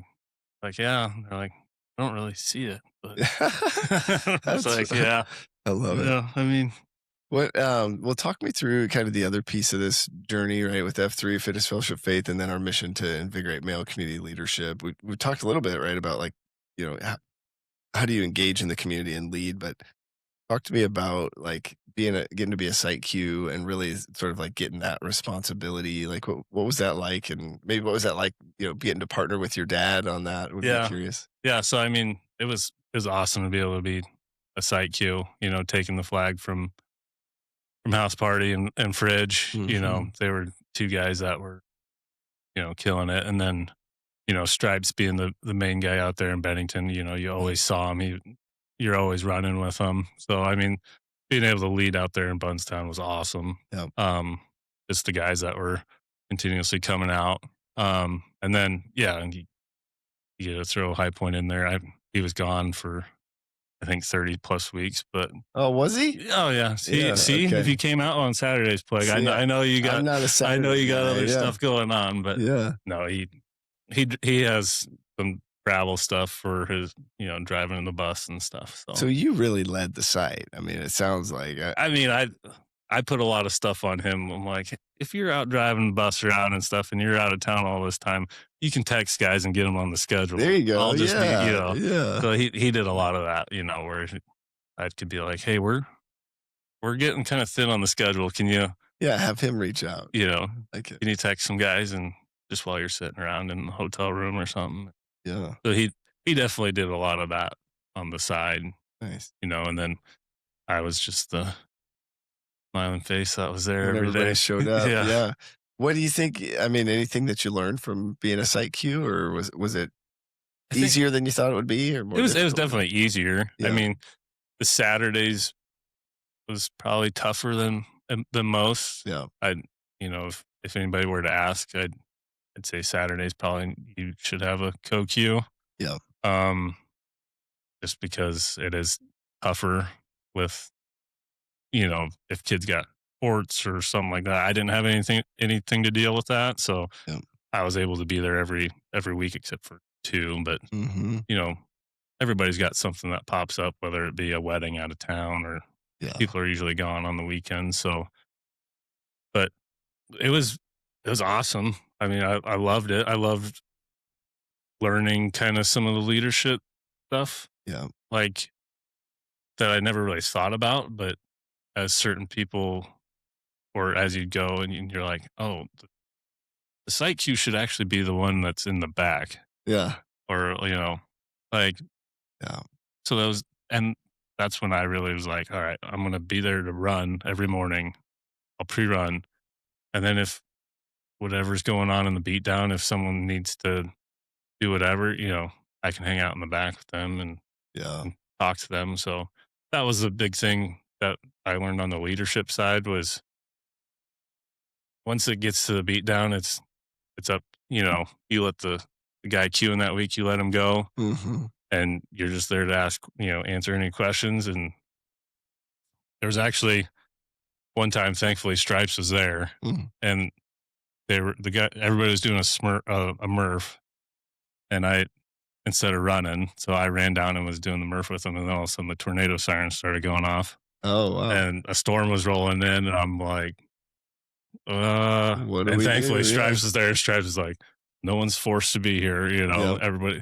like, "Yeah." And they're like, "I don't really see it," but it's That's like, "Yeah, I love it. yeah." I mean, Well, talk me through kind of the other piece of this journey, right, with F3, Fitness, Fellowship, Faith, and then our mission to invigorate male community leadership. We talked a little bit, right, about like, how do you engage in the community and lead, but talk to me about like getting to be a site Q and really sort of like getting that responsibility. Like what was that like? And maybe what was that like, getting to partner with your dad on that would be yeah, curious. yeah. So, I mean, it was awesome to be able to be a site Q. You know, taking the flag from House Party and Fridge. You know, Hmm. they were two guys that were killing it, and then Stripes being the main guy out there in Bennington. You know, you always saw him. You're always running with him. So, I mean, being able to lead out there in Bunztown was awesome. Yeah. Just the guys that were continuously coming out. And then, yeah, and you get to throw High Point in there. He was gone for, I think, 30 plus weeks, but Oh, was he? oh yeah. See, Yeah. see, if Okay. you came out on Saturday's plague, See, I know you I'm got, not a I know Saturday you got guy. other Yeah. stuff going on, but Yeah. no, he has some travel stuff for his, driving in the bus and stuff. So, So you really led the site. I mean, it sounds like, I mean, I put a lot of stuff on him. I'm like, if you're out driving the bus around and stuff, and you're out of town all this time, you can text guys and get them on the schedule. there you go. I'll just be, Yeah. Yeah. So he did a lot of that, where I could be like, hey, we're getting kind of thin on the schedule. Can you, Yeah. Have him reach out. you know, Like it. can you text some guys and just while you're sitting around in the hotel room or something? Yeah. So he definitely did a lot of that on the side, Nice. and then I was just the smiling face that was there When every everybody day. showed up. Yeah. Yeah. What do you think? I mean, anything that you learned from being a site Q, or was it I think easier than you thought it would be, or more it was difficult? definitely easier. I Yeah. mean, the Saturdays was probably tougher than most. Yeah. If anybody were to ask, I'd say Saturdays probably you should have a co-queue. Yeah. Um, just because it is tougher with, if kids got sports or something like that. I didn't have anything to deal with that, so Yeah. I was able to be there every week except for two. But Hmm. you know, everybody's got something that pops up, whether it be a wedding out of town or Yeah. people are usually gone on the weekends. So, but it was it was awesome. I mean, I loved it. I loved learning kind of some of the leadership stuff, Yeah. like that I never really thought about, but as certain people or as you go and you're like, oh, the sight queue should actually be the one that's in the back, Yeah. or like Yeah. so those and that's when I really was like, all right, I'm gonna be there to run every morning. I'll pre-run, and then if whatever's going on in the beatdown, if someone needs to do whatever, I can hang out in the back with them Yeah. and talk to them. So that was a big thing that I learned on the leadership side was once it gets to the beatdown, it's up, you let the guy queuing that week, you let him go, Mm-hmm. and you're just there to ask, answer any questions. And there was actually one time, thankfully, Stripes was there, Mm. and the guy, everybody was doing a Murph, and I, instead of running, so I ran down and was doing the Murph with him, and then all of a sudden the tornado sirens started going off, Oh, wow. and a storm was rolling in, and I'm like, What do and we thankfully do? Yeah. Stripes is there. Stripes is like, no one's forced to be here, Yep. everybody.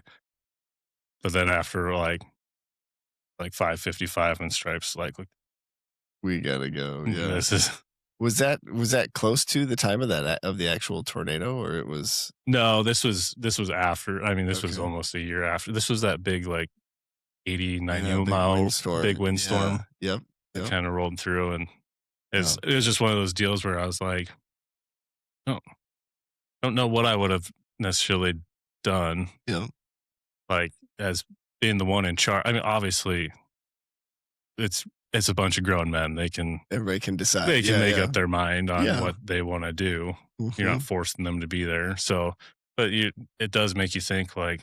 But then after like 5:55, and Stripes like, look, We gotta go. Yeah. this is Was that close to the time of the actual tornado, or it was? no, this was after. I mean, this was Okay. almost a year after. This was that big 80, 90 Yeah, big mile windstorm. big windstorm Yeah. Yep. that Yep. kind of rolled through, and Yeah. it was just one of those deals where I was like, don't know what I would have necessarily done, Yeah. like as being the one in charge. I mean, obviously, it's a bunch of grown men. They can Everybody can decide. make up their mind on Yeah. what they want to do. You're Mhm. not forcing them to be there. So, but it does make you think like,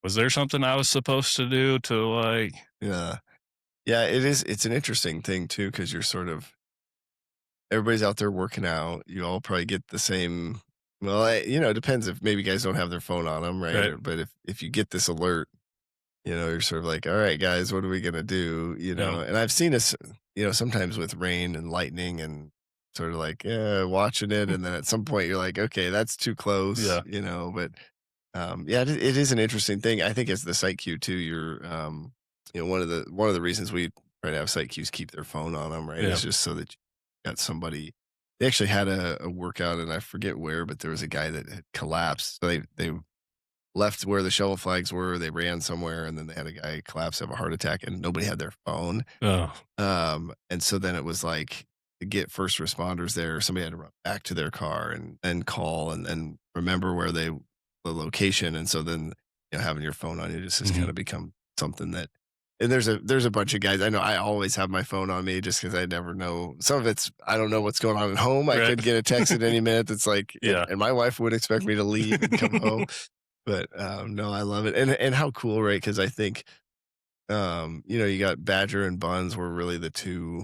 was there something I was supposed to do to like? Yeah. Yeah. It is. It's an interesting thing too, because you're sort of everybody's out there working out. You all probably get the same. Well, it depends if maybe guys don't have their phone on them, right? Right. But if you get this alert, you're sort of like, all right, guys, what are we gonna do? Yeah. And I've seen this, sometimes with rain and lightning and sort of like, yeah, watching it, and then at some point you're like, okay, that's too close, Yeah. But yeah, it is an interesting thing. I think as the site queue too, you're, one of the reasons we try to have site queues keep their phone on them, right? Yeah. It's just so that you got somebody. They actually had a workout, and I forget where, but there was a guy that had collapsed. So they left where the shovel flags were. They ran somewhere, and then they had a guy collapse, have a heart attack, and nobody had their phone. Oh, And so then it was like to get first responders there. Somebody had to run back to their car and call and remember where the location. And so then having your phone on you just has Mhm. kind of become something that. And there's a bunch of guys. I know I always have my phone on me just because I never know. Some of it's I don't know what's going on at home. I Right. could get a text at any minute that's like, Yeah. and my wife would expect me to leave and come home. But no, I love it, and how cool, right? Because I think, you got Badger and Buns were really the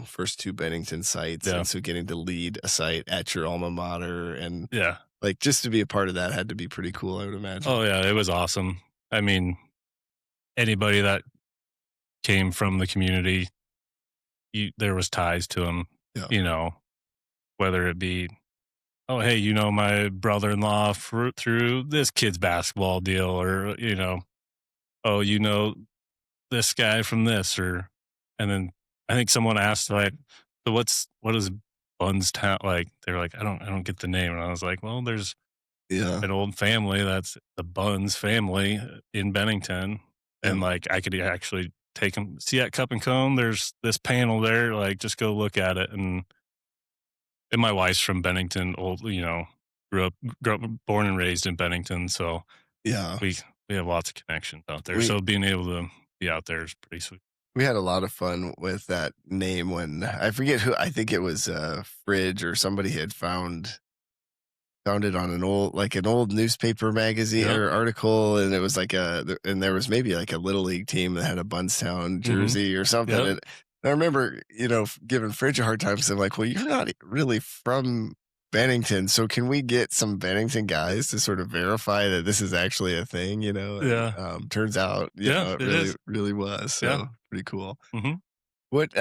first two Bennington sites, Yeah. and so getting to lead a site at your alma mater, and yeah. like just to be a part of that had to be pretty cool, I would imagine. Oh yeah, it was awesome. I mean, anybody that came from the community, there was ties to them. Yeah. Whether it be, oh hey, my brother-in-law through this kid's basketball deal, or oh this guy from this, and then I think someone asked like, so what is Bunztown like? They're like, I don't get the name, and I was like, well, there's Yeah. an old family that's the Buns family in Bennington, and Yeah. like I could actually take them see at Cup and Cone. There's this panel there, like just go look at it. And my wife's from Bennington, grew up, born and raised in Bennington, so Yeah. we have lots of connections out there. We- So being able to be out there is pretty sweet. We had a lot of fun with that name when I forget who. I think it was Fridge or somebody had found it on an old newspaper magazine Yep. or article, and it was like and there was maybe like a little league team that had a Bunztown jersey or something. Yep. And I remember, giving Fridge a hard time because I'm like, well, you're not really from Bennington, so can we get some Bennington guys to sort of verify that this is actually a thing? And, Yeah. turns out, Yeah, it it really, is. really was. So Yeah. pretty cool. Mhm. What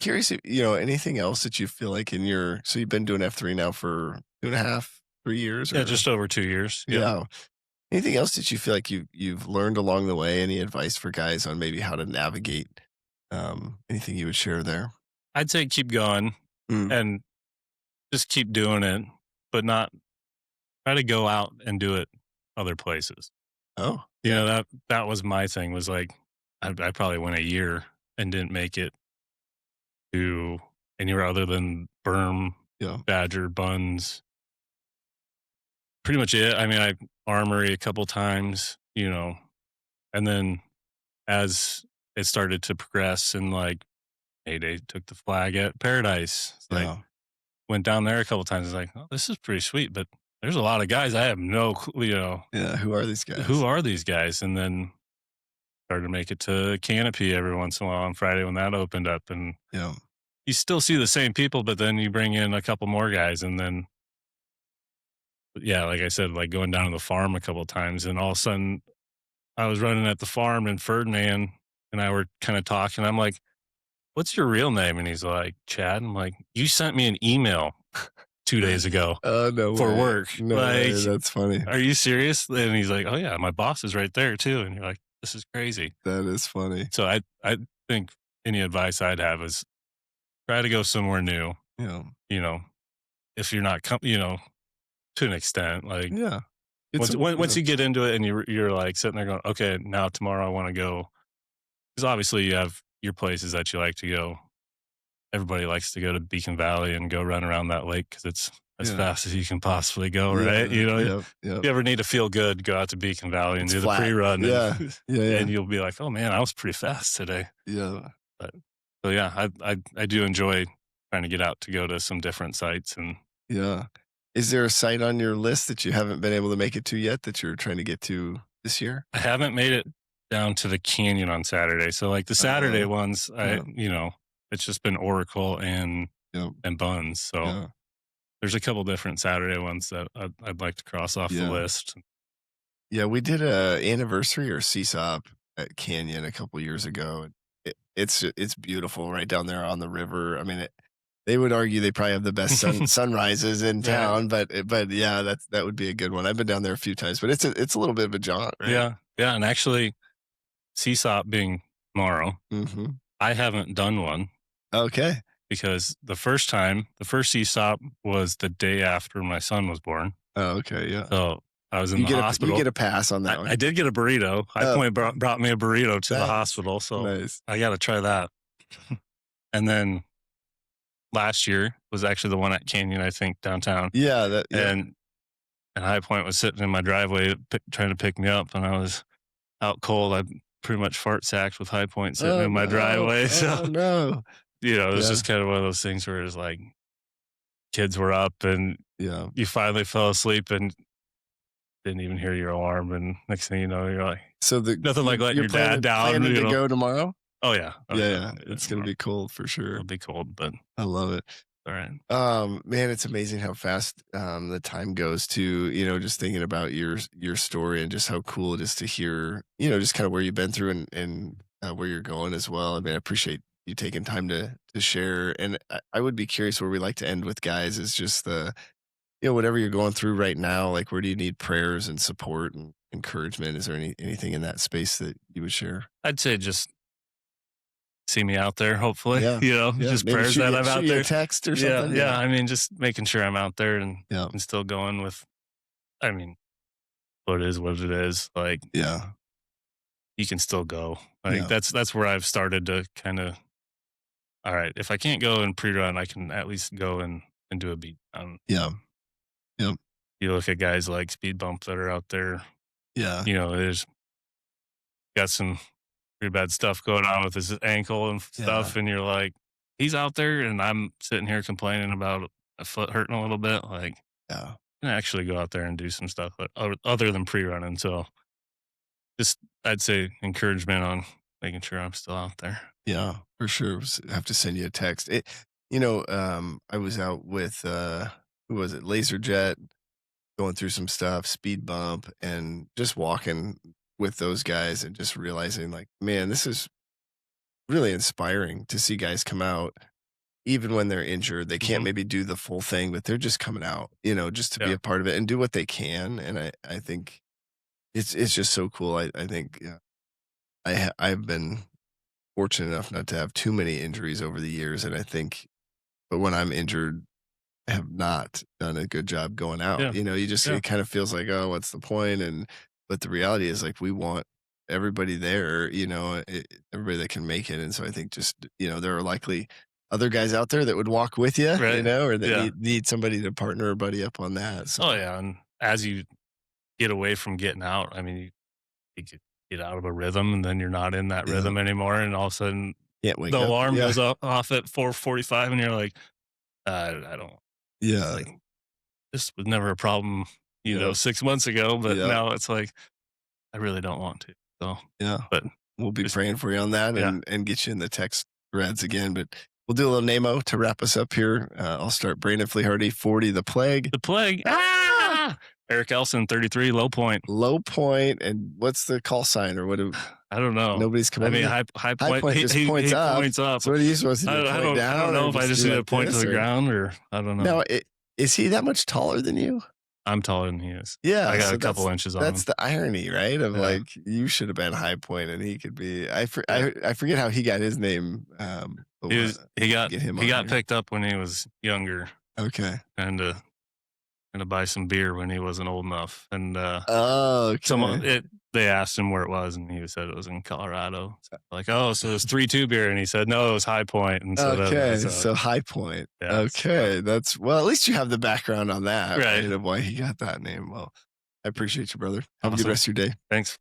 curious if, anything else that you feel like so you've been doing F3 now for 2.5, 3 years? Yeah, or- just over 2 years. yeah. Anything else that you feel like you've learned along the way? Any advice for guys on maybe how to navigate? Anything you would share there? I'd say keep going. and just keep doing it, but not try to go out and do it other places. Oh, You yeah. know, that was my thing, was like, I probably went a year and didn't make it to anywhere other than Berm, Yeah. Badger, Buns. Pretty much it. I mean, I Armory a couple times, you know, and then as it started to progress and like Heyday took the flag at Paradise. It's like, Yeah. went down there a couple times. It's like, oh, this is pretty sweet, but there's a lot of guys I have no clue, you know, Yeah. Who are these who guys? are these guys? And then started to make it to Canopy every once in a while on Friday when that opened up. And Yeah. you still see the same people, but then you bring in a couple more guys. And then, yeah, like I said, like going down to the farm a couple times. And all of a sudden, I was running at the farm and Ferdinand and I were kind of talking. I'm like, what's your real name? And he's like, Chad. I'm like, you sent me an email 2 days ago Oh, no for way. work. No Like, way. That's funny. are you serious? And he's like, oh, yeah, my boss is right there too. And you're like, this is crazy. That is funny. So I think any advice I'd have is try to go somewhere new, Yeah. you know, if you're not, you know, to an extent, like Yeah. once you get into it and you're like sitting there going, okay, now tomorrow I want to go. Because obviously you have your places that you like to go. Everybody likes to go to Beacon Valley and go run around that lake because it's as fast as you can possibly go, right? You know, Yep. if you ever need to feel good, go out to Beacon Valley and It's do the flat. pre-run. Yeah. And, Yeah. and you'll be like, oh man, I was pretty fast today. Yeah. But so yeah, I do enjoy trying to get out to go to some different sites. And Yeah. Is there a site on your list that you haven't been able to make it to yet that you're trying to get to this year? I haven't made it down to the canyon on Saturday. So like the Saturday ones, yeah. you know, it's just been Oracle and Yep. Buns. So Yeah. there's a couple different Saturday ones that I'd like to cross off the list. Yeah, we did a anniversary or CSOP at Canyon a couple years ago. It's beautiful right down there on the river. I mean, they would argue they probably have the best sunrises in town, but yeah, that would be a good one. I've been down there a few times, but it's a little bit of a jaunt, right? Yeah, yeah, and actually, CSOP being tomorrow, I haven't done one Okay. because the first CSOP was the day after my son was born. Oh, okay. Yeah. So I was in the hospital. You get a pass on that one. I did get a burrito. High Point brought me a burrito to the hospital, so nice. I got to try that. And then last year was actually the one at Canyon, I think, downtown. Yeah. And High Point was sitting in my driveway trying to pick me up, and I was out cold. I pretty much fart sacked with High Point sitting in my driveway. So no. you know, it was just kind of one of those things where it's like kids were up and you finally fell asleep and didn't even hear your alarm, and next thing you know, you're like, so nothing like letting your dad down. Planning to go tomorrow? Oh yeah, yeah. It's gonna be cold for sure. It'll be cold, but I love it. All right. Man, it's amazing how fast the time goes too, you know, just thinking about your story and just how cool it is to hear, you know, just kind of where you've been through and where you're going as well. I mean, I appreciate you taking time to share. And I would be curious where we like to end with guys is just the, you know, whatever you're going through right now, like where do you need prayers and support and encouragement? Is there anything in that space that you would share? I'd say just see me out there, hopefully. Yeah. You know, just maybe prayers that I'm out shoot you there. a text or something. Yeah. I mean, just making sure I'm out there and still going with, I mean, what it is. Like, you can still go. Like that's where I've started to kind of, all right, if I can't go and pre-run, I can at least go and do a beat down. Yeah. Yep. You look at guys like Speed Bump that are out there. Yeah. You know, there's got some pretty bad stuff going on with his ankle and stuff. And you're like, he's out there and I'm sitting here complaining about a foot hurting a little bit. Like, I can actually go out there and do some stuff other than pre-running. So just, I'd say encouragement on making sure I'm still out there. Yeah, for sure. I have to send you a text. You know, I was out with, who was it? Laserjet, going through some stuff, Speed Bump, and just walking with those guys and just realizing like, man, this is really inspiring to see guys come out, even when they're injured. They can't maybe do the full thing, but they're just coming out, you know, just to be a part of it and do what they can. And I think it's just so cool. I think I've been fortunate enough not to have too many injuries over the years. And I think but when I'm injured, have not done a good job going out. Yeah. You just, Yeah. it kind of feels like, oh, what's the point? But the reality is like, we want everybody there, everybody that can make it. And so I think just, there are likely other guys out there that would walk with you, Right. or that Yeah. need somebody to partner or buddy up on that. So. Oh yeah. And as you get away from getting out, I mean, you get out of a rhythm and then you're not in that rhythm anymore. And all of a sudden Can't wake the up. alarm Yeah. goes off at 4:45 and you're like, I don't, Yeah. like, this was never a problem, Yeah. 6 months ago, but Yeah. now it's like, I really don't want to. So, Yeah. but We'll be just- praying for you on that and get you in the text threads again. But we'll do a little NAMO to wrap us up here. I'll start. Brandon Flehardy, 40, The Plague. The Plague. Ah! Eric Ellison, 33, Low Point. Low Point. And what's the call sign or what? I don't know. Nobody's come I up mean, with it? high point. Point just points up. Points up. So what are you supposed to do? I Point down, don't know or if I just do need to like point to this, the or- ground or I don't know. Now, is he that much taller than you? I'm taller than he is. Yeah. I got so a couple inches on That's him. the irony, right? Of Yeah. like, you should have been High Point and he could be. I forget how he got his name. But He got get him on here. picked up when he was younger Okay. and to buy some beer when he wasn't old enough. And Oh, okay. they asked him where it was, and he said it was in Colorado. So like, oh, so it was 3-2 beer, and he said no, it was High Point. And so Okay, so High Point. Yeah, Okay, that's well. At least you have the background on that, Right. Of why he got that name. Well, I appreciate you, brother. Have a good Awesome. rest of your day. Thanks.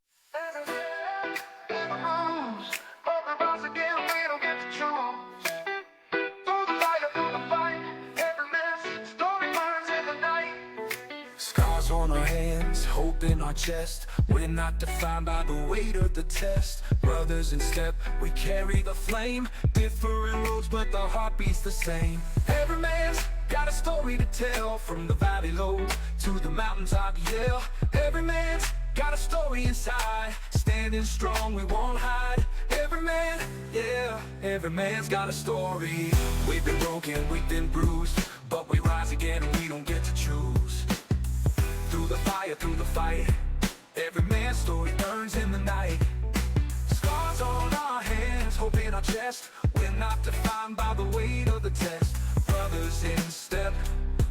Scars on our hands, hope in our chest. We're not defined by the weight of the test. Brothers in step, we carry the flame. Different roads, but the heart beats the same. Every man's got a story to tell. From the valley low to the mountaintop, yeah. Every man's got a story inside. Standing strong, we won't hide. Every man, yeah. Every man's got a story. We've been broken, we've been bruised, but we rise again and we don't get to choose. Through the fire, through the fight, every man's story burns in the night. Scars on our hands, hope in our chest. We're not defined by the weight of the test. Brothers in step,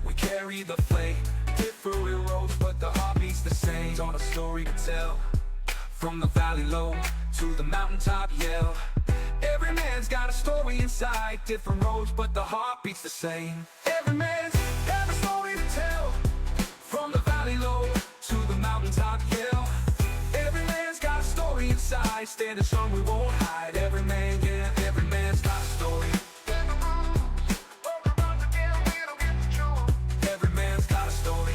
we carry the flame. Different roads, but the heart beats the same. On a story to tell, from the valley low to the mountaintop, yell. Every man's got a story inside. Different roads, but the heart beats the same. Every man's got a story to tell. From the valley low to the mountaintop, yeah. Every man's got a story inside. Standing strong, we won't hide. Every man, yeah, every man's got a story. Every man's got a story.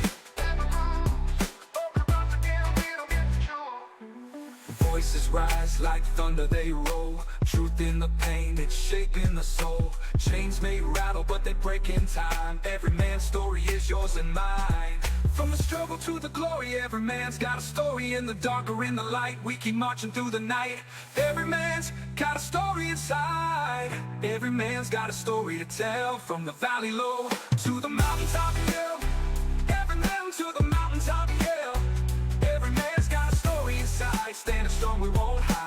Voices rise like thunder, they roll. Truth in the pain, it's shaping the soul. Chains may rattle, but they break in time. Every man's story is yours and mine. From the struggle to the glory, every man's got a story. In the dark or in the light, we keep marching through the night. Every man's got a story inside. Every man's got a story to tell. From the valley low to the mountaintop, yeah. Every man to the mountaintop, yeah. Every man's got a story inside. Standing strong, we won't hide.